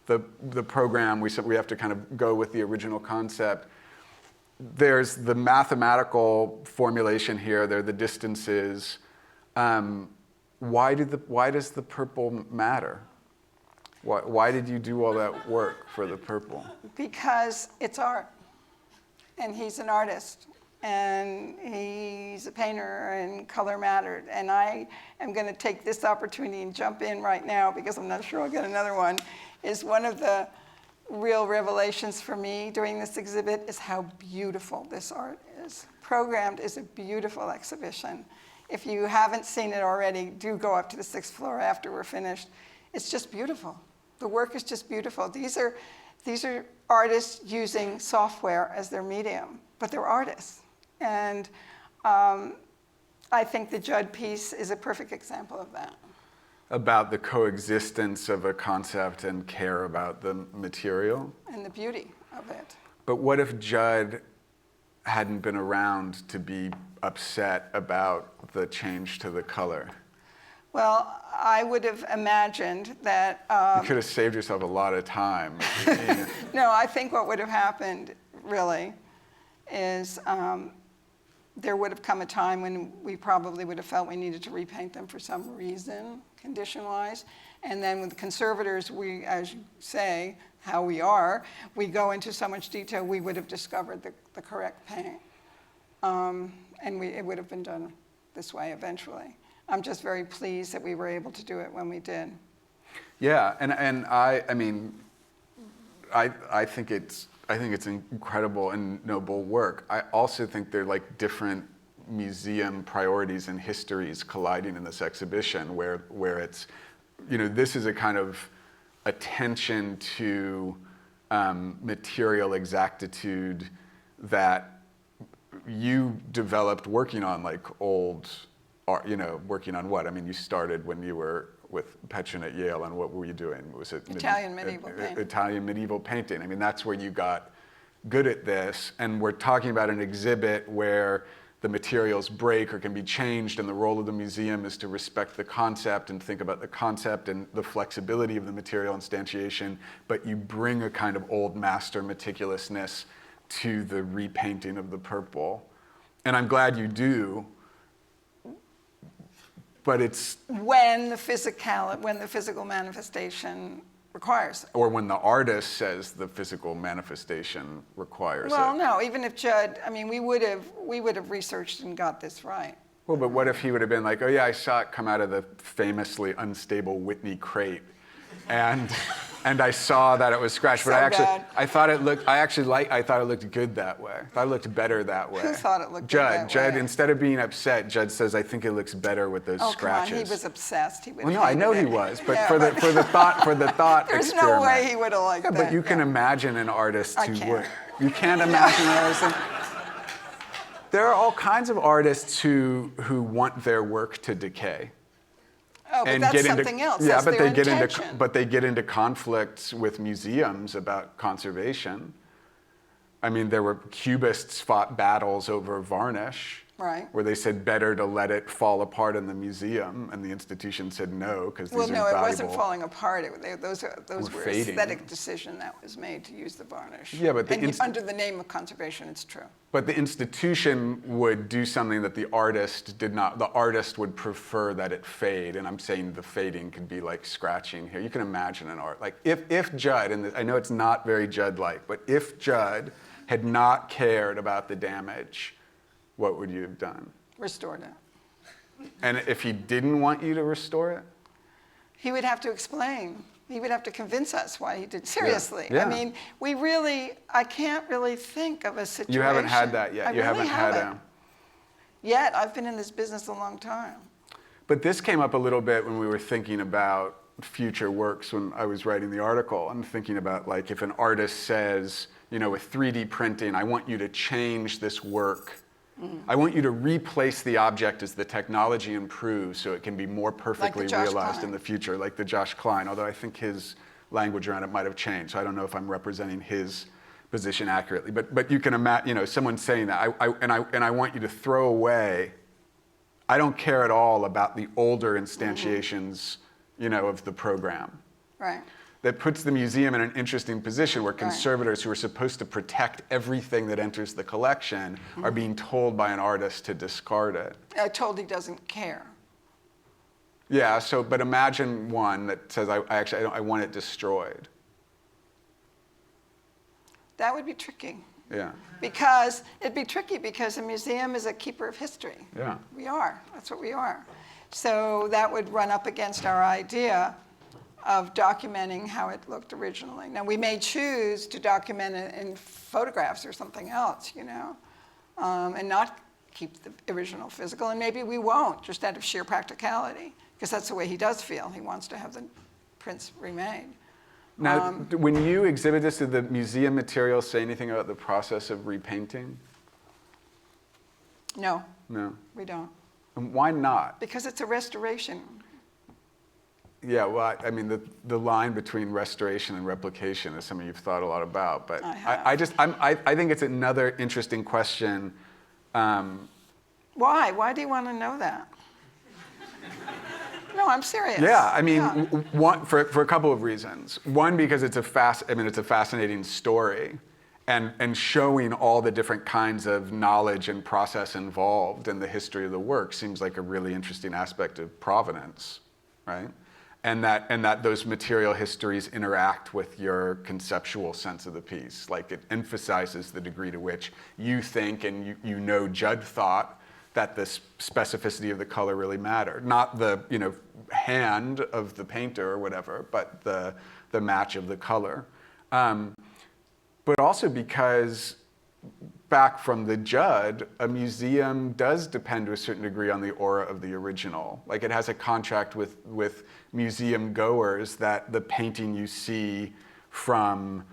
the program, we have to kind of go with the original concept. There's the mathematical formulation here. There are the distances. Why does the purple matter? Why did you do all that work for the purple? Because it's art, and he's an artist, and he's a painter, and color mattered. And I am going to take this opportunity and jump in right now, because I'm not sure I'll get another one, is one of the real revelations for me during this exhibit is how beautiful this art is. Programmed is a beautiful exhibition. If you haven't seen it already, do go up to the 6th floor after we're finished. It's just beautiful. The work is just beautiful. These are artists using software as their medium, but they're artists. And I think the Judd piece is a perfect example of that. About the coexistence of a concept and care about the material. And the beauty of it. But what if Judd hadn't been around to be upset about the change to the color? Well, I would have imagined that... you could have saved yourself a lot of time. No, I think what would have happened, really, is there would have come a time when we probably would have felt we needed to repaint them for some reason, condition-wise. And then with the conservators, we, as you say, how we are, we go into so much detail, we would have discovered the correct paint. And it would have been done this way eventually. I'm just very pleased that we were able to do it when we did. Yeah, and I mean, I think it's incredible and noble work. I also think they're like different museum priorities and histories colliding in this exhibition, where it's, this is a kind of attention to material exactitude that you developed working on like old art, working on what? I mean, you started when you were with Petrin at Yale, and what were you doing? Was it Italian medieval painting. Italian medieval painting. I mean, that's where you got good at this, and we're talking about an exhibit where the materials break or can be changed, and the role of the museum is to respect the concept and think about the concept and the flexibility of the material instantiation, but you bring a kind of old master meticulousness to the repainting of the purple. And I'm glad you do, but it's... When the physical manifestation requires it. Or when the artist says the physical manifestation requires it. Well, no, even if Judd, I mean, we would have researched and got this right. Well, but what if he would have been like, oh yeah, I saw it come out of the famously unstable Whitney crate, and I saw that it was scratched, but I thought it looked good that way. I thought it looked better that way. Who thought it looked good that way? Judd, instead of being upset, Judd says, I think it looks better with those scratches. Come on, he was obsessed. Well, no, I know he was, but for the thought There's experiment. no way he would have liked that. But you can imagine an artist who would. can't. You can't imagine an artist. There are all kinds of artists who want their work to decay. Oh, but that's something else. Yeah, That's but their intention. they get into conflicts with museums about conservation. I mean, there were Cubists fought battles over varnish. Right. Where they said better to let it fall apart in the museum, and the institution said no, because these are valuable. Well, no, it wasn't falling apart. Those were fading. aesthetic decision that was made to use the varnish. Yeah, but under the name of conservation, it's true. But the institution would do something that the artist did not. The artist would prefer that it fade, and I'm saying the fading could be like scratching here. You can imagine an art. Like if Judd, and I know it's not very Judd-like, but if Judd had not cared about the damage, what would you have done? Restored it. And if he didn't want you to restore it? He would have to explain. He would have to convince us why he did. Seriously. Yeah. I mean, I can't really think of a situation. You haven't had that yet. You haven't had it. Yet. I've been in this business a long time. But this came up a little bit when we were thinking about future works when I was writing the article. I'm thinking about like if an artist says, with 3D printing, I want you to change this work. I want you to replace the object as the technology improves so it can be more perfectly realized in the future, like the Josh Klein, although I think his language around it might have changed. So I don't know if I'm representing his position accurately. But you can imagine, someone saying that, I want you to throw away, I don't care at all about the older instantiations, of the program. Right. That puts the museum in an interesting position where conservators who are supposed to protect everything that enters the collection are being told by an artist to discard it. Told he doesn't care. Yeah, but imagine one that says, I want it destroyed. That would be tricky. Yeah. Because it'd be tricky because a museum is a keeper of history. Yeah. We are. That's what we are. So that would run up against our idea of documenting how it looked originally. Now, we may choose to document it in photographs or something else, and not keep the original physical, and maybe we won't, just out of sheer practicality, because that's the way he does feel. He wants to have the prints remade. Now, when you exhibit this, did the museum materials say anything about the process of repainting? No. No. We don't. And why not? Because it's a restoration. Yeah, well, I mean, the line between restoration and replication is something you've thought a lot about. But I think it's another interesting question. Why? Why do you want to know that? No, I'm serious. Yeah, I mean, one for a couple of reasons. One, because it's a fascinating story, and showing all the different kinds of knowledge and process involved in the history of the work seems like a really interesting aspect of provenance, right? And that those material histories interact with your conceptual sense of the piece. Like it emphasizes the degree to which you think and Judd thought that the specificity of the color really mattered. Not the hand of the painter or whatever, but the match of the color. But also because back from the Judd, a museum does depend to a certain degree on the aura of the original. Like it has a contract with museum goers that the painting you see from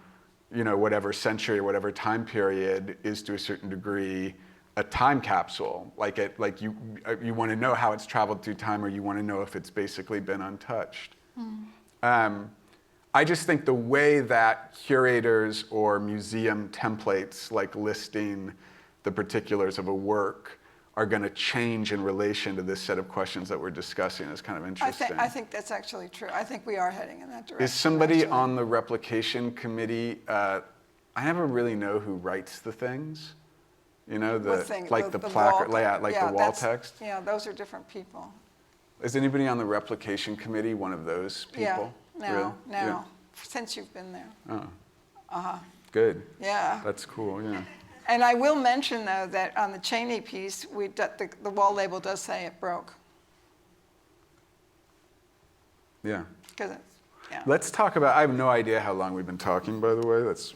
whatever century or whatever time period is to a certain degree a time capsule. Like you want to know how it's traveled through time, or you want to know if it's basically been untouched. I just think the way that curators or museum templates, like listing the particulars of a work, are going to change in relation to this set of questions that we're discussing is kind of interesting. I think that's actually true. I think we are heading in that direction. Is somebody actually on the replication committee? I never really know who writes the things. What thing? Like the wall- placard layout, like yeah, the wall text. Yeah, those are different people. Is anybody on the replication committee one of those people? Yeah, Really? now, since you've been there. Oh. Good. Yeah. That's cool. Yeah. And I will mention, though, that on the Cheney piece, the wall label does say it broke. Yeah. Because yeah. Let's talk about. I have no idea how long we've been talking, by the way. That's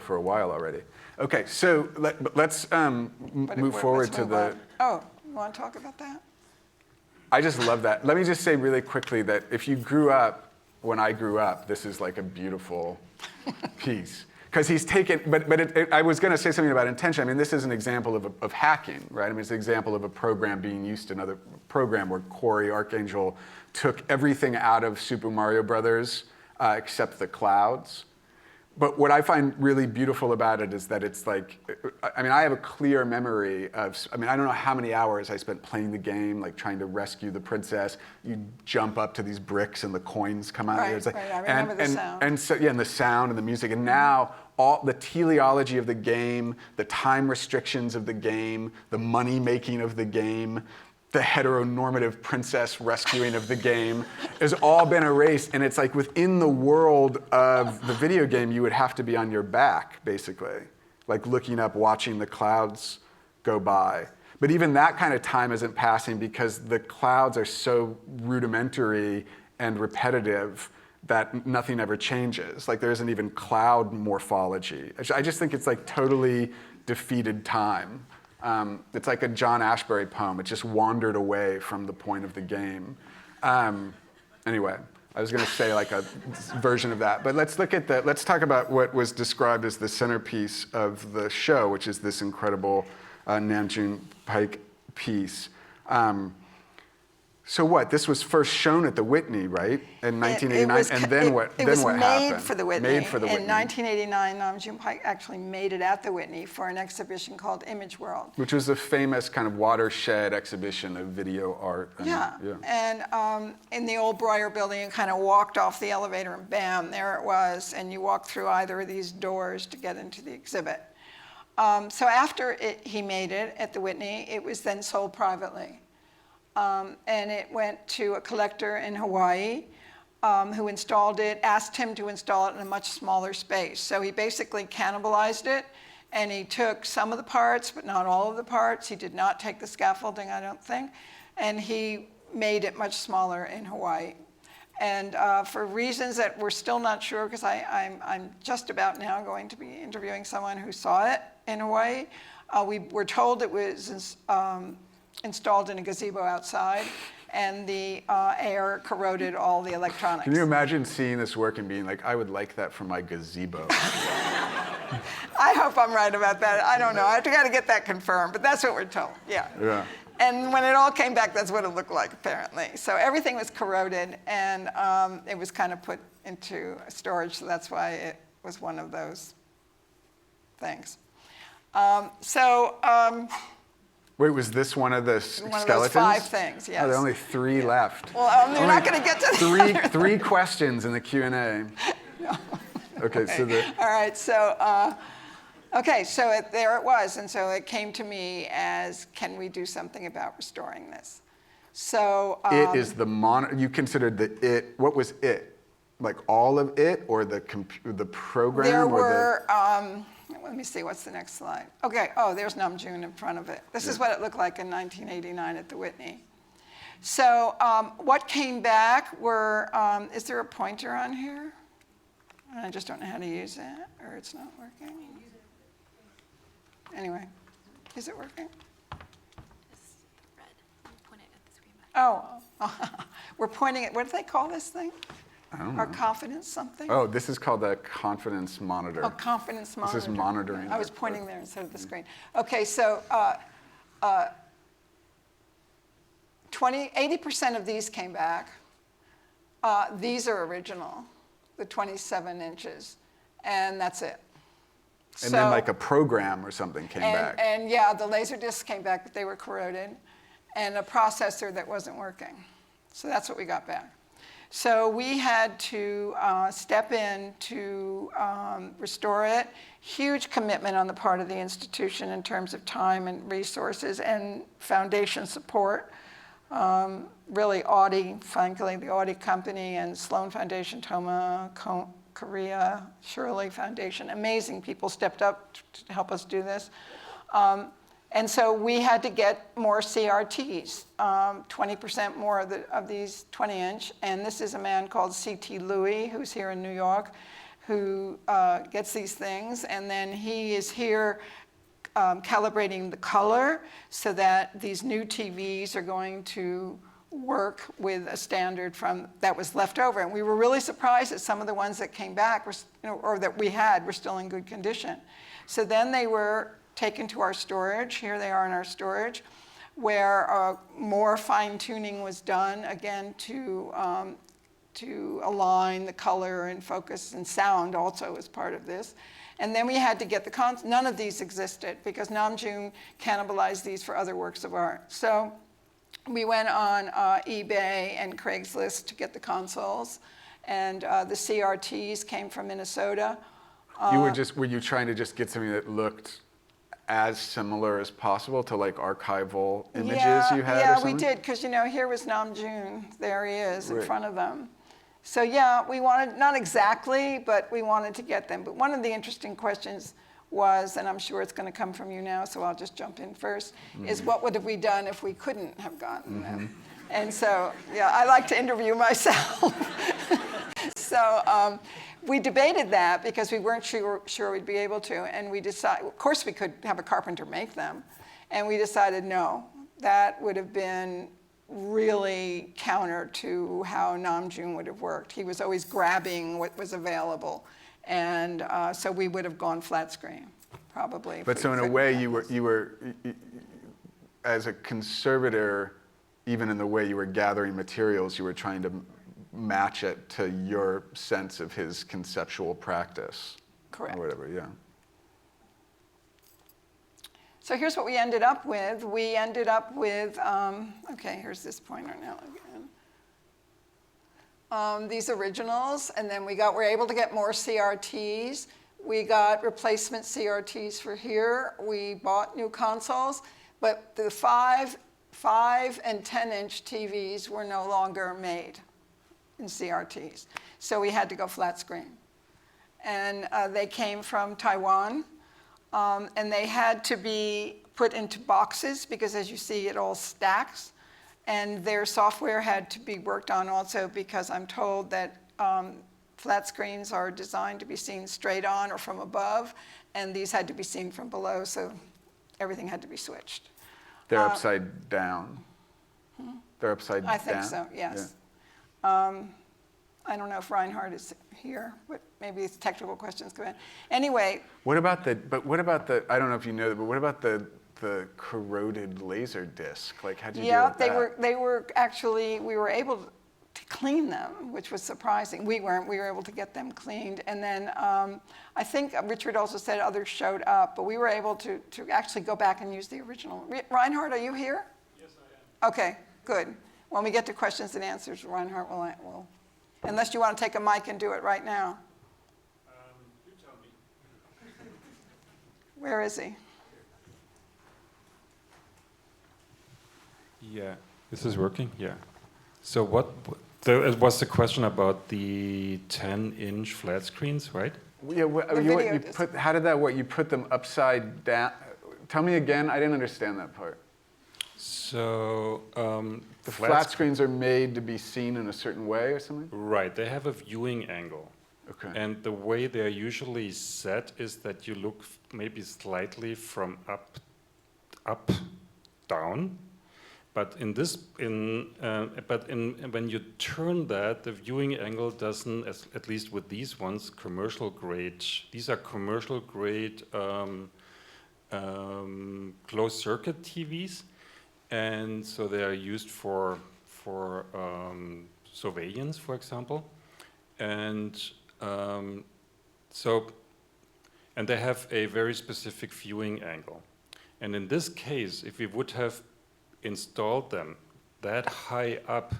for a while already. Okay, so let's move forward to the. Oh, you want to talk about that? I just love that. Let me just say really quickly that if you grew up when I grew up, this is like a beautiful piece. Because he's taken, I was going to say something about intention. I mean, this is an example of hacking, right? I mean, it's an example of a program being used in another program where Corey Archangel took everything out of Super Mario Brothers except the clouds. But what I find really beautiful about it is that it's like, I mean, I have a clear memory of, I don't know how many hours I spent playing the game, like trying to rescue the princess. You jump up to these bricks and the coins come out. Right, It's like, right, I remember the sound. And so, yeah, and the sound and the music. And now all the teleology of the game, the time restrictions of the game, the money making of the game, the heteronormative princess rescuing of the game has all been erased. And it's like within the world of the video game, you would have to be on your back, basically. Like looking up, watching the clouds go by. But even that kind of time isn't passing because the clouds are so rudimentary and repetitive that nothing ever changes. Like there isn't even cloud morphology. I just think it's like totally defeated time. It's like a John Ashbery poem. It just wandered away from the point of the game. Anyway, I was going to say like a version of that. But let's talk about what was described as the centerpiece of the show, which is this incredible Namjoon Paik piece. So what? This was first shown at the Whitney, right, in 1989, and then what? It was happened? made for the Whitney. Made for the Whitney. In 1989, Namjoon Paik actually made it at the Whitney for an exhibition called Image World. Which was a famous kind of watershed exhibition of video art. And in the old Breuer building, you kind of walked off the elevator and bam, there it was, and you walked through either of these doors to get into the exhibit. So after he made it at the Whitney, it was then sold privately. And it went to a collector in Hawaii who installed it, asked him to install it in a much smaller space. So he basically cannibalized it, and he took some of the parts, but not all of the parts. He did not take the scaffolding, I don't think, and he made it much smaller in Hawaii. And for reasons that we're still not sure, because I'm just about now going to be interviewing someone who saw it in Hawaii, we were told it was installed in a gazebo outside, and the air corroded all the electronics. Can you imagine seeing this work and being like, I would like that for my gazebo? I hope I'm right about that. I don't know. I got to get that confirmed, but that's what we're told. Yeah. And when it all came back, that's what it looked like, apparently. So everything was corroded, and it was kind of put into storage, so that's why it was one of those things. Wait, was this one of the skeletons? One of those 5 things, yes. Oh, there are only 3 left. Well, you're not going to get to the three questions in the Q&A. No. Okay, so All right, so, there it was. And so it came to me as, can we do something about restoring this? So. It is you considered what was it? Like all of it, or the program? There were, let me see, what's the next slide? Okay, there's Namjoon in front of it. This is what it looked like in 1989 at the Whitney. So what came back were, is there a pointer on here? I just don't know how to use it, or it's not working. Anyway, is it working? It's red. You point it at the screen. We're pointing at, what do they call this thing? Our confidence something? Oh, this is called a confidence monitor. Oh, confidence monitor. This is monitoring. I was their- pointing there instead of the screen. Okay, so 80% of these came back. These are original, the 27 inches, and that's it. And then like a program or something came back. And yeah, the laser discs came back, but they were corroded, and a processor that wasn't working. So that's what we got back. So we had to step in to restore it. Huge commitment on the part of the institution in terms of time and resources and foundation support. Really Audi, frankly, the Audi company and Sloan Foundation, Toma, Korea, Shirley Foundation, amazing people stepped up to help us do this. And so we had to get more CRTs, 20% more of these 20-inch. And this is a man called C.T. Louis, who's here in New York, who gets these things. And then he is here calibrating the color so that these new TVs are going to work with a standard that was left over. And we were really surprised that some of the ones that came back were, or that we had were still in good condition. So then they were taken to our storage. Here they are in our storage, where more fine-tuning was done, again, to align the color and focus, and sound also as part of this. And then we had to get none of these existed because Namjoon cannibalized these for other works of art. So we went on eBay and Craigslist to get the consoles, and the CRTs came from Minnesota. Were you trying to just get something that looked as similar as possible to like archival images you had? Yeah, or something? we did, because here was Namjoon. There he is in Right. front of them. So yeah, we wanted, not exactly, but we wanted to get them. But one of the interesting questions was, and I'm sure it's going to come from you now, so I'll just jump in first, is what would have we done if we couldn't have gotten them? And so, yeah, I like to interview myself. So we debated that because we weren't sure we'd be able to, and we decided, of course we could have a carpenter make them, and we decided no, that would have been really counter to how Namjoon would have worked. He was always grabbing what was available, and so we would have gone flat screen, probably. But so in a way, you were, as a conservator, even in the way you were gathering materials, you were trying to match it to your sense of his conceptual practice. Correct. Or whatever, yeah. So here's what we ended up with. We ended up with, okay, here's this pointer now again. These originals, and then we were able to get more CRTs. We got replacement CRTs for here. We bought new consoles, but the 5 and 10-inch TVs were no longer made in CRTs. So we had to go flat screen. And they came from Taiwan. And they had to be put into boxes because, as you see, it all stacks. And their software had to be worked on also because I'm told that flat screens are designed to be seen straight on or from above, and these had to be seen from below, so everything had to be switched. They're upside down. They're upside down? I think so, yes. Yeah. I don't know if Reinhardt is here, but maybe it's technical questions go in. Anyway. What about the, I don't know if you know, but what about the corroded laser disc? Like, how'd you deal with that? Yeah, they were actually, we were able to clean them, which was surprising. We weren't, we were able to get them cleaned. And then I think Richard also said others showed up, but we were able to actually go back and use the original. Reinhardt, are you here? Yes, I am. Okay, good. When we get to questions and answers, Reinhardt will unless you want to take a mic and do it right now. You tell me. Where is he? Yeah, this is working. Yeah. So it was the question about the 10-inch flat screens, right? Yeah, how did that work? You put them upside down. Tell me again. I didn't understand that part. So The flat screens are made to be seen in a certain way or something? right, they have a viewing angle. Okay. And the way they're usually set is that you look maybe slightly from up, down, But when you turn that, the viewing angle doesn't, at least with these ones, commercial grade. These are commercial grade closed circuit TVs, and so they are used for surveillance, for example, and and they have a very specific viewing angle. And in this case, if we would have installed them that high up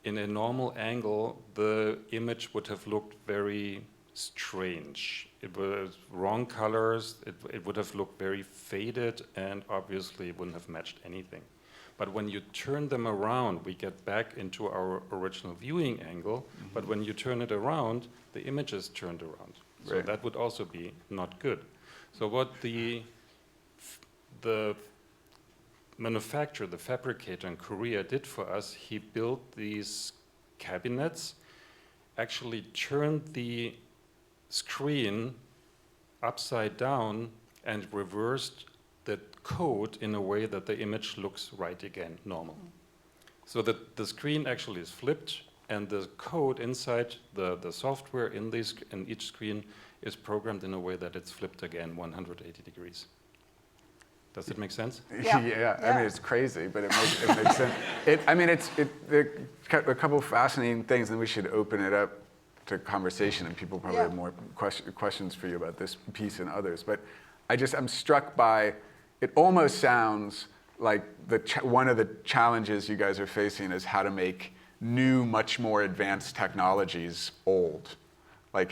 in a normal angle, the image would have looked very strange. It was wrong colors, it would have looked very faded, and obviously it wouldn't have matched anything. But when you turn them around, we get back into our original viewing angle, but when you turn it around, the image is turned around. So Right. that would also be not good. So what the manufacturer, the fabricator in Korea did for us, he built these cabinets, actually turned the screen upside down and reversed the code in a way that the image looks right again, normal. So that the screen actually is flipped, and the code inside the software in each screen is programmed in a way that it's flipped again 180 degrees. Does it make sense? Yeah. I mean, it's crazy, but it makes sense. There are a couple of fascinating things, and we should open it up to conversation, and people probably have more questions for you about this piece and others. But I'm struck by, it almost sounds like one of the challenges you guys are facing is how to make new, much more advanced technologies old. I'm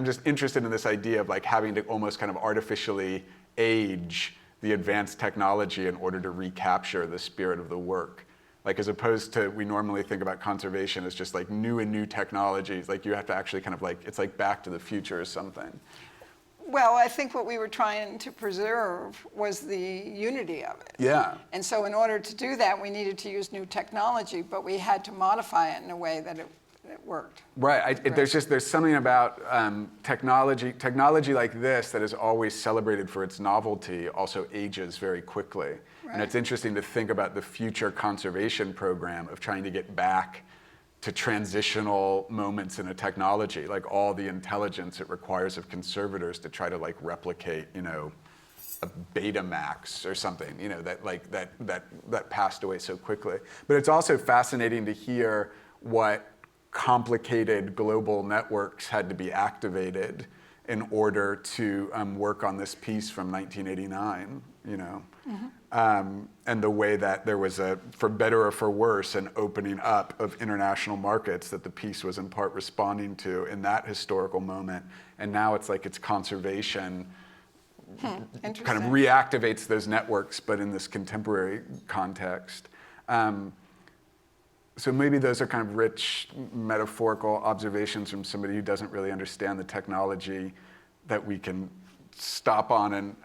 just interested in this idea of like having to almost kind of artificially age the advanced technology in order to recapture the spirit of the work. Like, as opposed to, we normally think about conservation as just like new technologies, like you have to actually kind of like, it's like Back to the Future or something. Well, I think what we were trying to preserve was the unity of it. Yeah. And so in order to do that, we needed to use new technology, but we had to modify it in a way that it worked. Right. There's something about technology like this that is always celebrated for its novelty also ages very quickly. Right. And it's interesting to think about the future conservation program of trying to get back to transitional moments in a technology, like all the intelligence it requires of conservators to try to like replicate, a Betamax or something, that passed away so quickly. But it's also fascinating to hear what complicated global networks had to be activated in order to work on this piece from 1989, and the way that there was for better or for worse, an opening up of international markets that the piece was in part responding to in that historical moment. And now it's like its conservation kind of reactivates those networks, but in this contemporary context. So maybe those are kind of rich metaphorical observations from somebody who doesn't really understand the technology that we can stop on and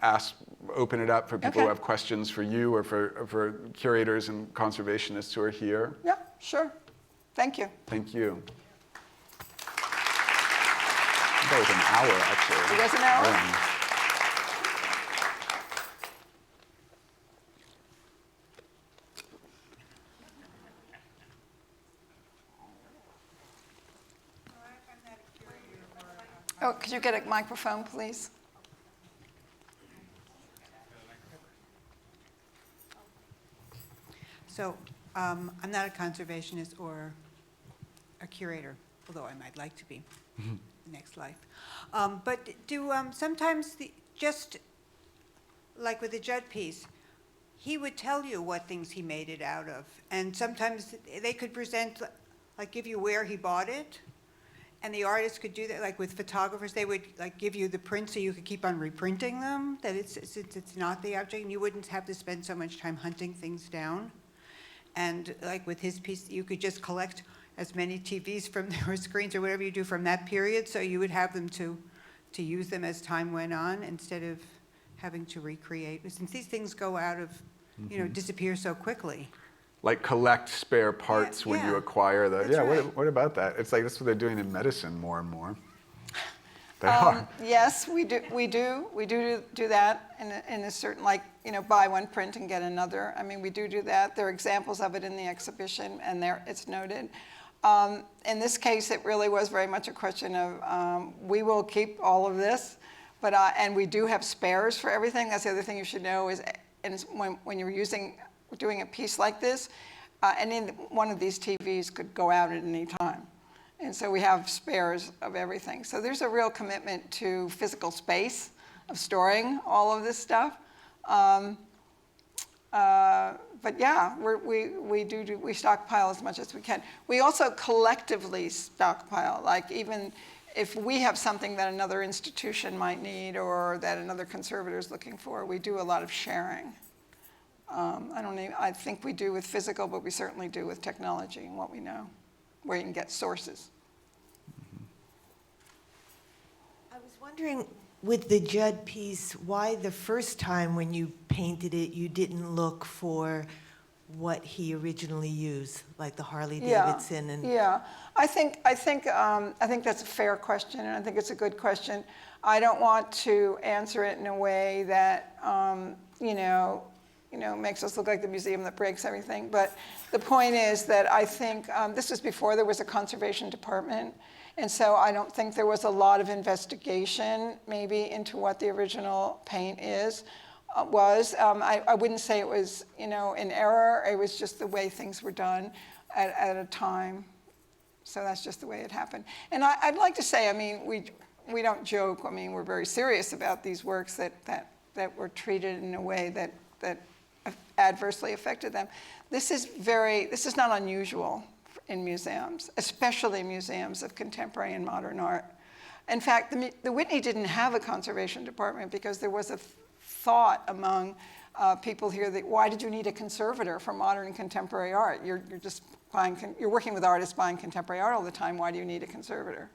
open it up for people who have questions for you or for curators and conservationists who are here. Yeah, sure. Thank you. Thank you. That was an hour, actually. It was an hour? Yeah. Oh, could you get a microphone, please? So I'm not a conservationist or a curator, although I might like to be in the next life. But do sometimes, just like with the Judd piece, he would tell you what things he made it out of. And sometimes they could present, like give you where he bought it. And the artists could do that, like with photographers, they would like give you the print so you could keep on reprinting them, that it's not the object, and you wouldn't have to spend so much time hunting things down. And like with his piece, you could just collect as many TVs from their screens or whatever you do from that period, so you would have them to use them as time went on instead of having to recreate. Since these things go out of, disappear so quickly. Like collect spare parts when you acquire the. That's right. What about that? It's like that's what they're doing in medicine more and more. They are. Yes, we do that in a certain, like, buy one print and get another. I mean, we do that. There are examples of it in the exhibition, and it's noted. In this case, it really was very much a question of we will keep all of this, but and we do have spares for everything. That's the other thing you should know is, and when you're doing a piece like this, one of these TVs could go out at any time. And so we have spares of everything. So there's a real commitment to physical space of storing all of this stuff. But yeah, we stockpile as much as we can. We also collectively stockpile, like even if we have something that another institution might need or that another conservator is looking for, we do a lot of sharing. I think we do with physical, but we certainly do with technology and what we know, where you can get sources. I was wondering, with the Judd piece, why the first time when you painted it, you didn't look for what he originally used, like the Harley Davidson and. Yeah, I think that's a fair question, and I think it's a good question. I don't want to answer it in a way that makes us look like the museum that breaks everything. But the point is that I think this was before there was a conservation department. And so I don't think there was a lot of investigation maybe into what the original paint was. I wouldn't say it was, an error. It was just the way things were done at a time. So that's just the way it happened. And I'd like to say, I mean, we don't joke. I mean, we're very serious about these works that were treated in a way that adversely affected them. This is not unusual in museums, especially museums of contemporary and modern art. In fact, the Whitney didn't have a conservation department because there was a thought among people here that why did you need a conservator for modern and contemporary art? You're working with artists buying contemporary art all the time. Why do you need a conservator?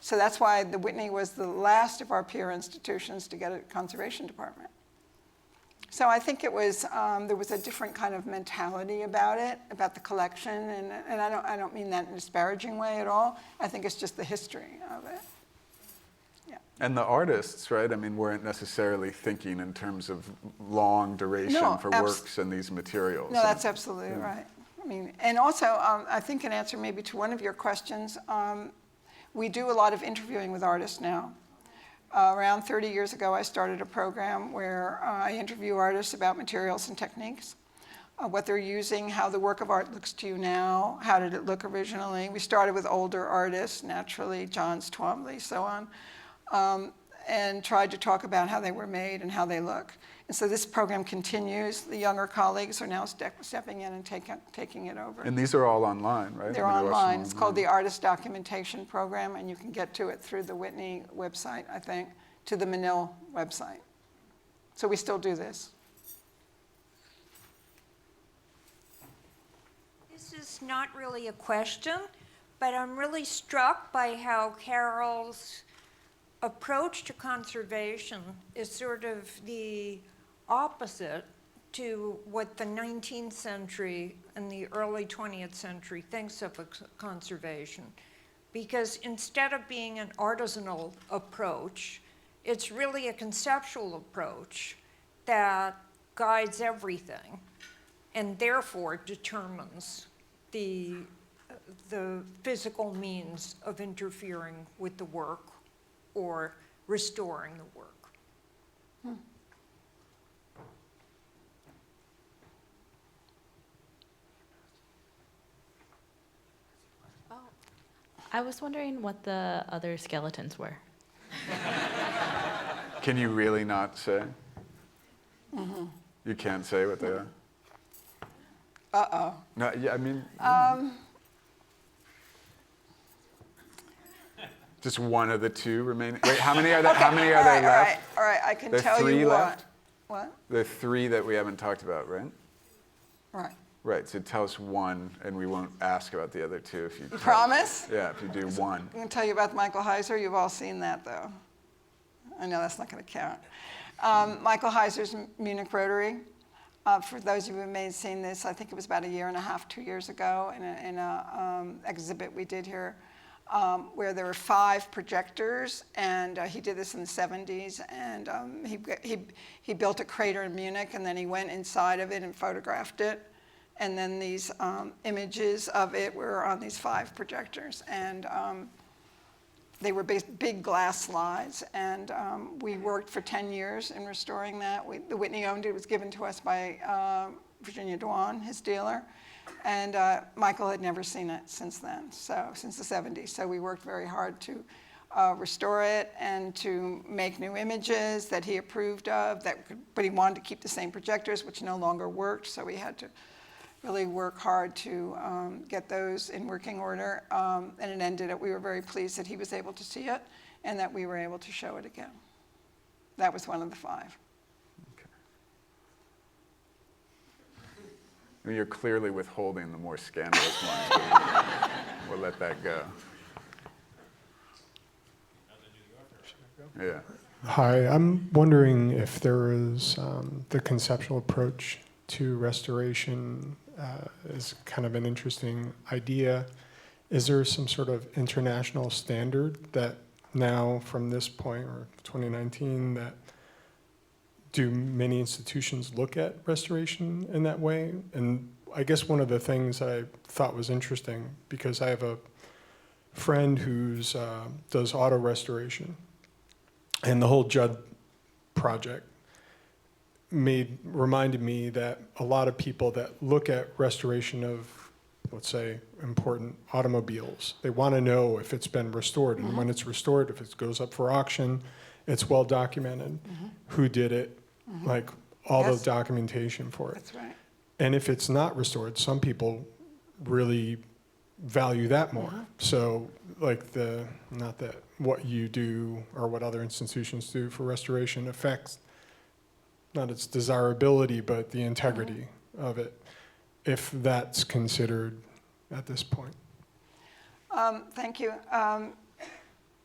So that's why the Whitney was the last of our peer institutions to get a conservation department. So I think it was there was a different kind of mentality about it, about the collection, and I don't mean that in a disparaging way at all. I think it's just the history of it. Yeah. And the artists, right? I mean, weren't necessarily thinking in terms of long duration for works and these materials. No, that's absolutely right. I mean, and also I think an answer maybe to one of your questions, we do a lot of interviewing with artists now. Around 30 years ago, I started a program where I interview artists about materials and techniques, what they're using, how the work of art looks to you now, how did it look originally. We started with older artists, naturally, Johns, Twombly, so on, and tried to talk about how they were made and how they look. And so this program continues. The younger colleagues are now stepping in and taking it over. And these are all online, right? They're online. It's called the Artist Documentation Program, and you can get to it through the Whitney website, I think, to the Manil website. So we still do this. This is not really a question, but I'm really struck by how Carol's approach to conservation is sort of the opposite to what the 19th century and the early 20th century thinks of conservation. Because instead of being an artisanal approach, it's really a conceptual approach that guides everything and therefore determines the physical means of interfering with the work or restoring the work. I was wondering what the other skeletons were. Can you really not say? Mm-hmm. You can't say what they are? Uh-oh. No, yeah, I mean... Just one of the two remaining. Wait, how many are there? Okay, How many are there left? All right, I can There are tell you three what. left? What? The three that we haven't talked about, right? Right. Right. So tell us one, and we won't ask about the other two if you. Promise? Yeah, if you do one. I'm going to tell you about Michael Heiser. You've all seen that, though. I know that's not going to count. Michael Heiser's Munich Rotary. For those of you who may have seen this, I think it was about a year and a half, 2 years ago in an exhibit we did here. where there were 5 projectors, and he did this in the 70s, and he built a crater in Munich, and then he went inside of it and photographed it, and then these images of it were on these 5 projectors, and they were big glass slides, and we worked for 10 years in restoring that. The Whitney owned it. It was given to us by Virginia Dwan, his dealer, and Michael had never seen it since then, so since the 70s. So we worked very hard to restore it and to make new images that he approved of, but he wanted to keep the same projectors, which no longer worked, so we had to really work hard to get those in working order, and it ended up, we were very pleased that he was able to see it and that we were able to show it again. That was one of the 5. Okay. I mean, you're clearly withholding the more scandalous ones. We'll let that go. Yeah. Hi, I'm wondering if there is the conceptual approach to restoration is kind of an interesting idea. Is there some sort of international standard that now from this point, or 2019, that do many institutions look at restoration in that way? And I guess one of the things I thought was interesting, because I have a friend who's does auto restoration, and the whole Judd project reminded me that a lot of people that look at restoration of, let's say, important automobiles, they want to know if it's been restored. And when it's restored, if it goes up for auction, it's well documented, who did it, like all Yes. the documentation for it. That's right. And if it's not restored, some people really value that more. So like not that what you do or what other institutions do for restoration affects not its desirability, but the integrity of it, if that's considered at this point. Thank you.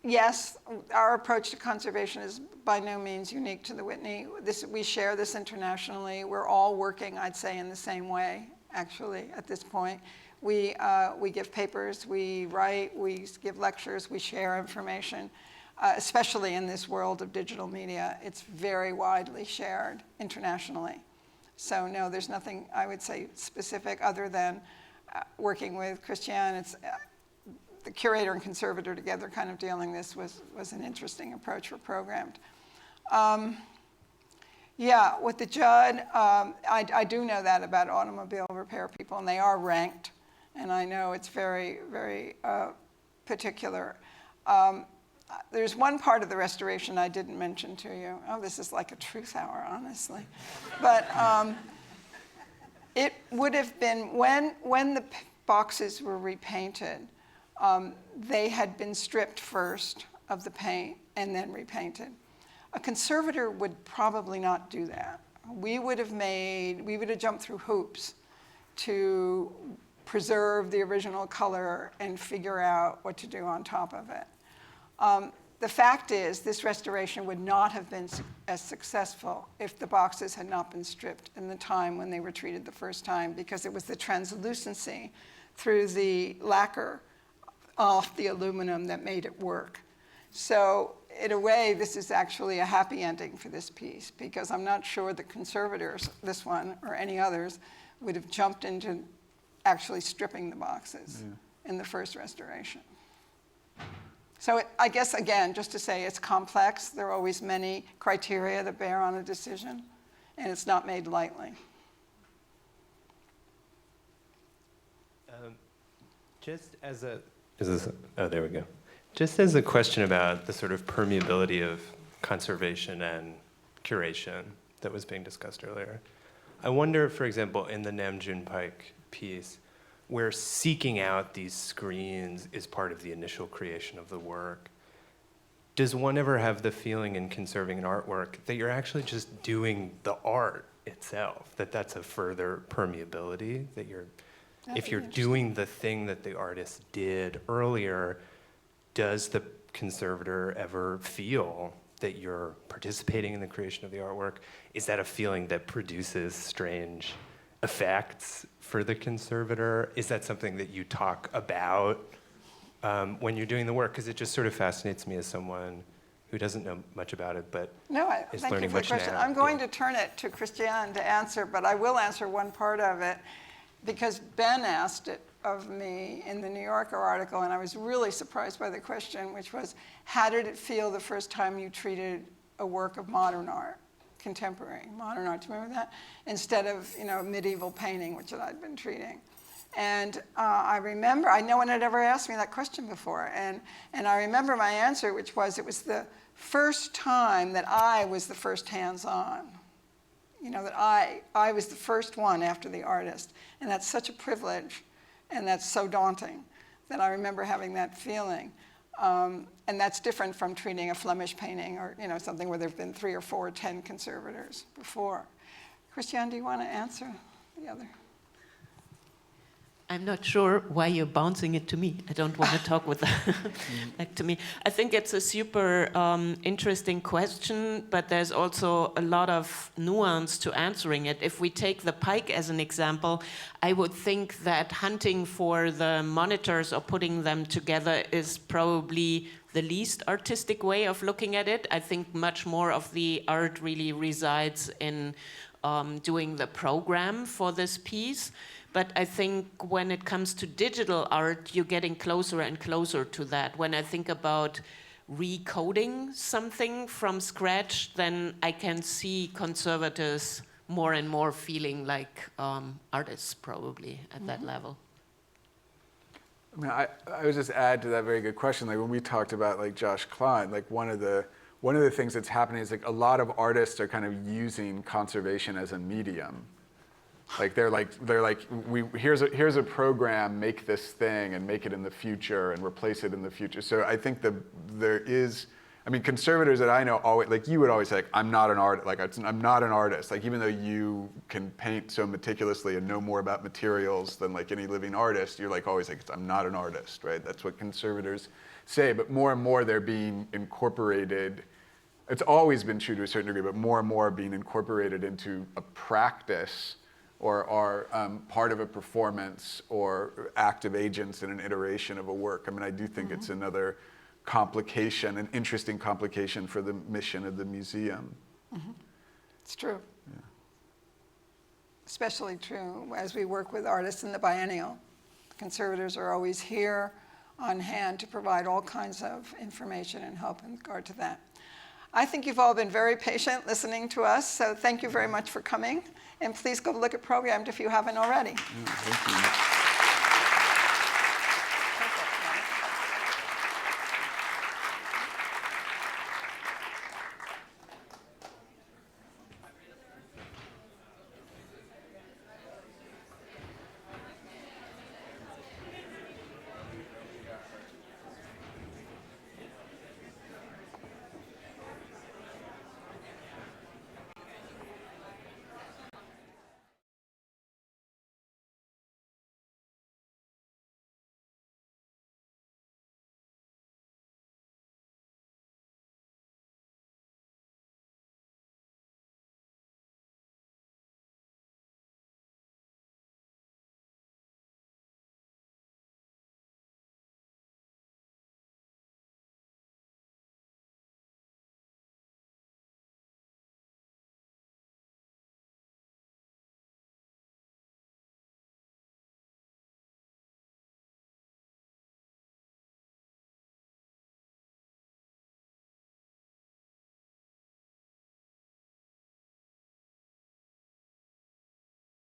Yes, our approach to conservation is by no means unique to the Whitney. We share this internationally. We're all working, I'd say, in the same way, actually, at this point. We give papers, we write, we give lectures, we share information. Especially in this world of digital media, it's very widely shared internationally. So no, there's nothing I would say specific other than working with Christiane. It's the curator and conservator together kind of dealing this was an interesting approach for programmed. Yeah, with the Judd, I do know that about automobile repair people, and they are ranked, and I know it's very, very particular. There's one part of the restoration I didn't mention to you. Oh, this is like a truth hour, honestly. But it would have been, when the boxes were repainted, they had been stripped first of the paint and then repainted. A conservator would probably not do that. We would have jumped through hoops to preserve the original color and figure out what to do on top of it. The fact is, this restoration would not have been as successful if the boxes had not been stripped in the time when they were treated the first time, because it was the translucency through the lacquer off the aluminum that made it work. So in a way, this is actually a happy ending for this piece, because I'm not sure the conservators, this one or any others, would have jumped into actually stripping the boxes in the first restoration. So I guess, again, just to say it's complex. There are always many criteria that bear on a decision, and it's not made lightly. Just as a, there we go. Just as a question about the sort of permeability of conservation and curation that was being discussed earlier. I wonder, for example, in the Namjoon Paik piece, where seeking out these screens is part of the initial creation of the work, does one ever have the feeling in conserving an artwork that you're actually just doing the art itself, that that's a further permeability, that if you're doing the thing that the artist did earlier, does the conservator ever feel that you're participating in the creation of the artwork? Is that a feeling that produces strange effects for the conservator? Is that something that you talk about when you're doing the work? Because it just sort of fascinates me as someone who doesn't know much about it, but No, is thank you learning for the much question. now. I'm going Yeah. to turn it to Christiane to answer, but I will answer one part of it because Ben asked it of me in the New Yorker article, and I was really surprised by the question, which was, how did it feel the first time you treated a work of modern art, contemporary modern art, do you remember that? Instead of, medieval painting, which I'd been treating. And I remember, no one had ever asked me that question before, and I remember my answer, which was, it was the first time that I was the first hands-on. That I was the first one after the artist. And that's such a privilege, and that's so daunting that I remember having that feeling. And that's different from treating a Flemish painting or something where there have been 3 or 4 or 10 conservators before. Christiane, do you want to answer the other? I'm not sure why you're bouncing it to me. I don't want to talk with back to me. I think it's a super interesting question, but there's also a lot of nuance to answering it. If we take the Paik as an example, I would think that hunting for the monitors or putting them together is probably the least artistic way of looking at it. I think much more of the art really resides in doing the program for this piece. But I think when it comes to digital art, you're getting closer and closer to that. When I think about recoding something from scratch, then I can see conservators more and more feeling like artists probably at that level. I mean, I would just add to that very good question. Like when we talked about like Josh Klein, like one of the things that's happening is like a lot of artists are kind of using conservation as a medium. Like they're like here's a program, make this thing and make it in the future and replace it in the future. So I think conservators that I know always, like you would always say, like, I'm not an artist. Like I'm not an artist. Like even though you can paint so meticulously and know more about materials than like any living artist, you're like always like, I'm not an artist, right? That's what conservators say. But more and more they're being incorporated. It's always been true to a certain degree, but more and more are being incorporated into a practice or are part of a performance or active agents in an iteration of a work. I mean, I do think it's another complication, an interesting complication for the mission of the museum. It's true. Yeah. Especially true as we work with artists in the biennial. Conservators are always here on hand to provide all kinds of information and help in regard to that. I think you've all been very patient listening to us, so thank you very much for coming. And please go look at Programmed if you haven't already. Thank you.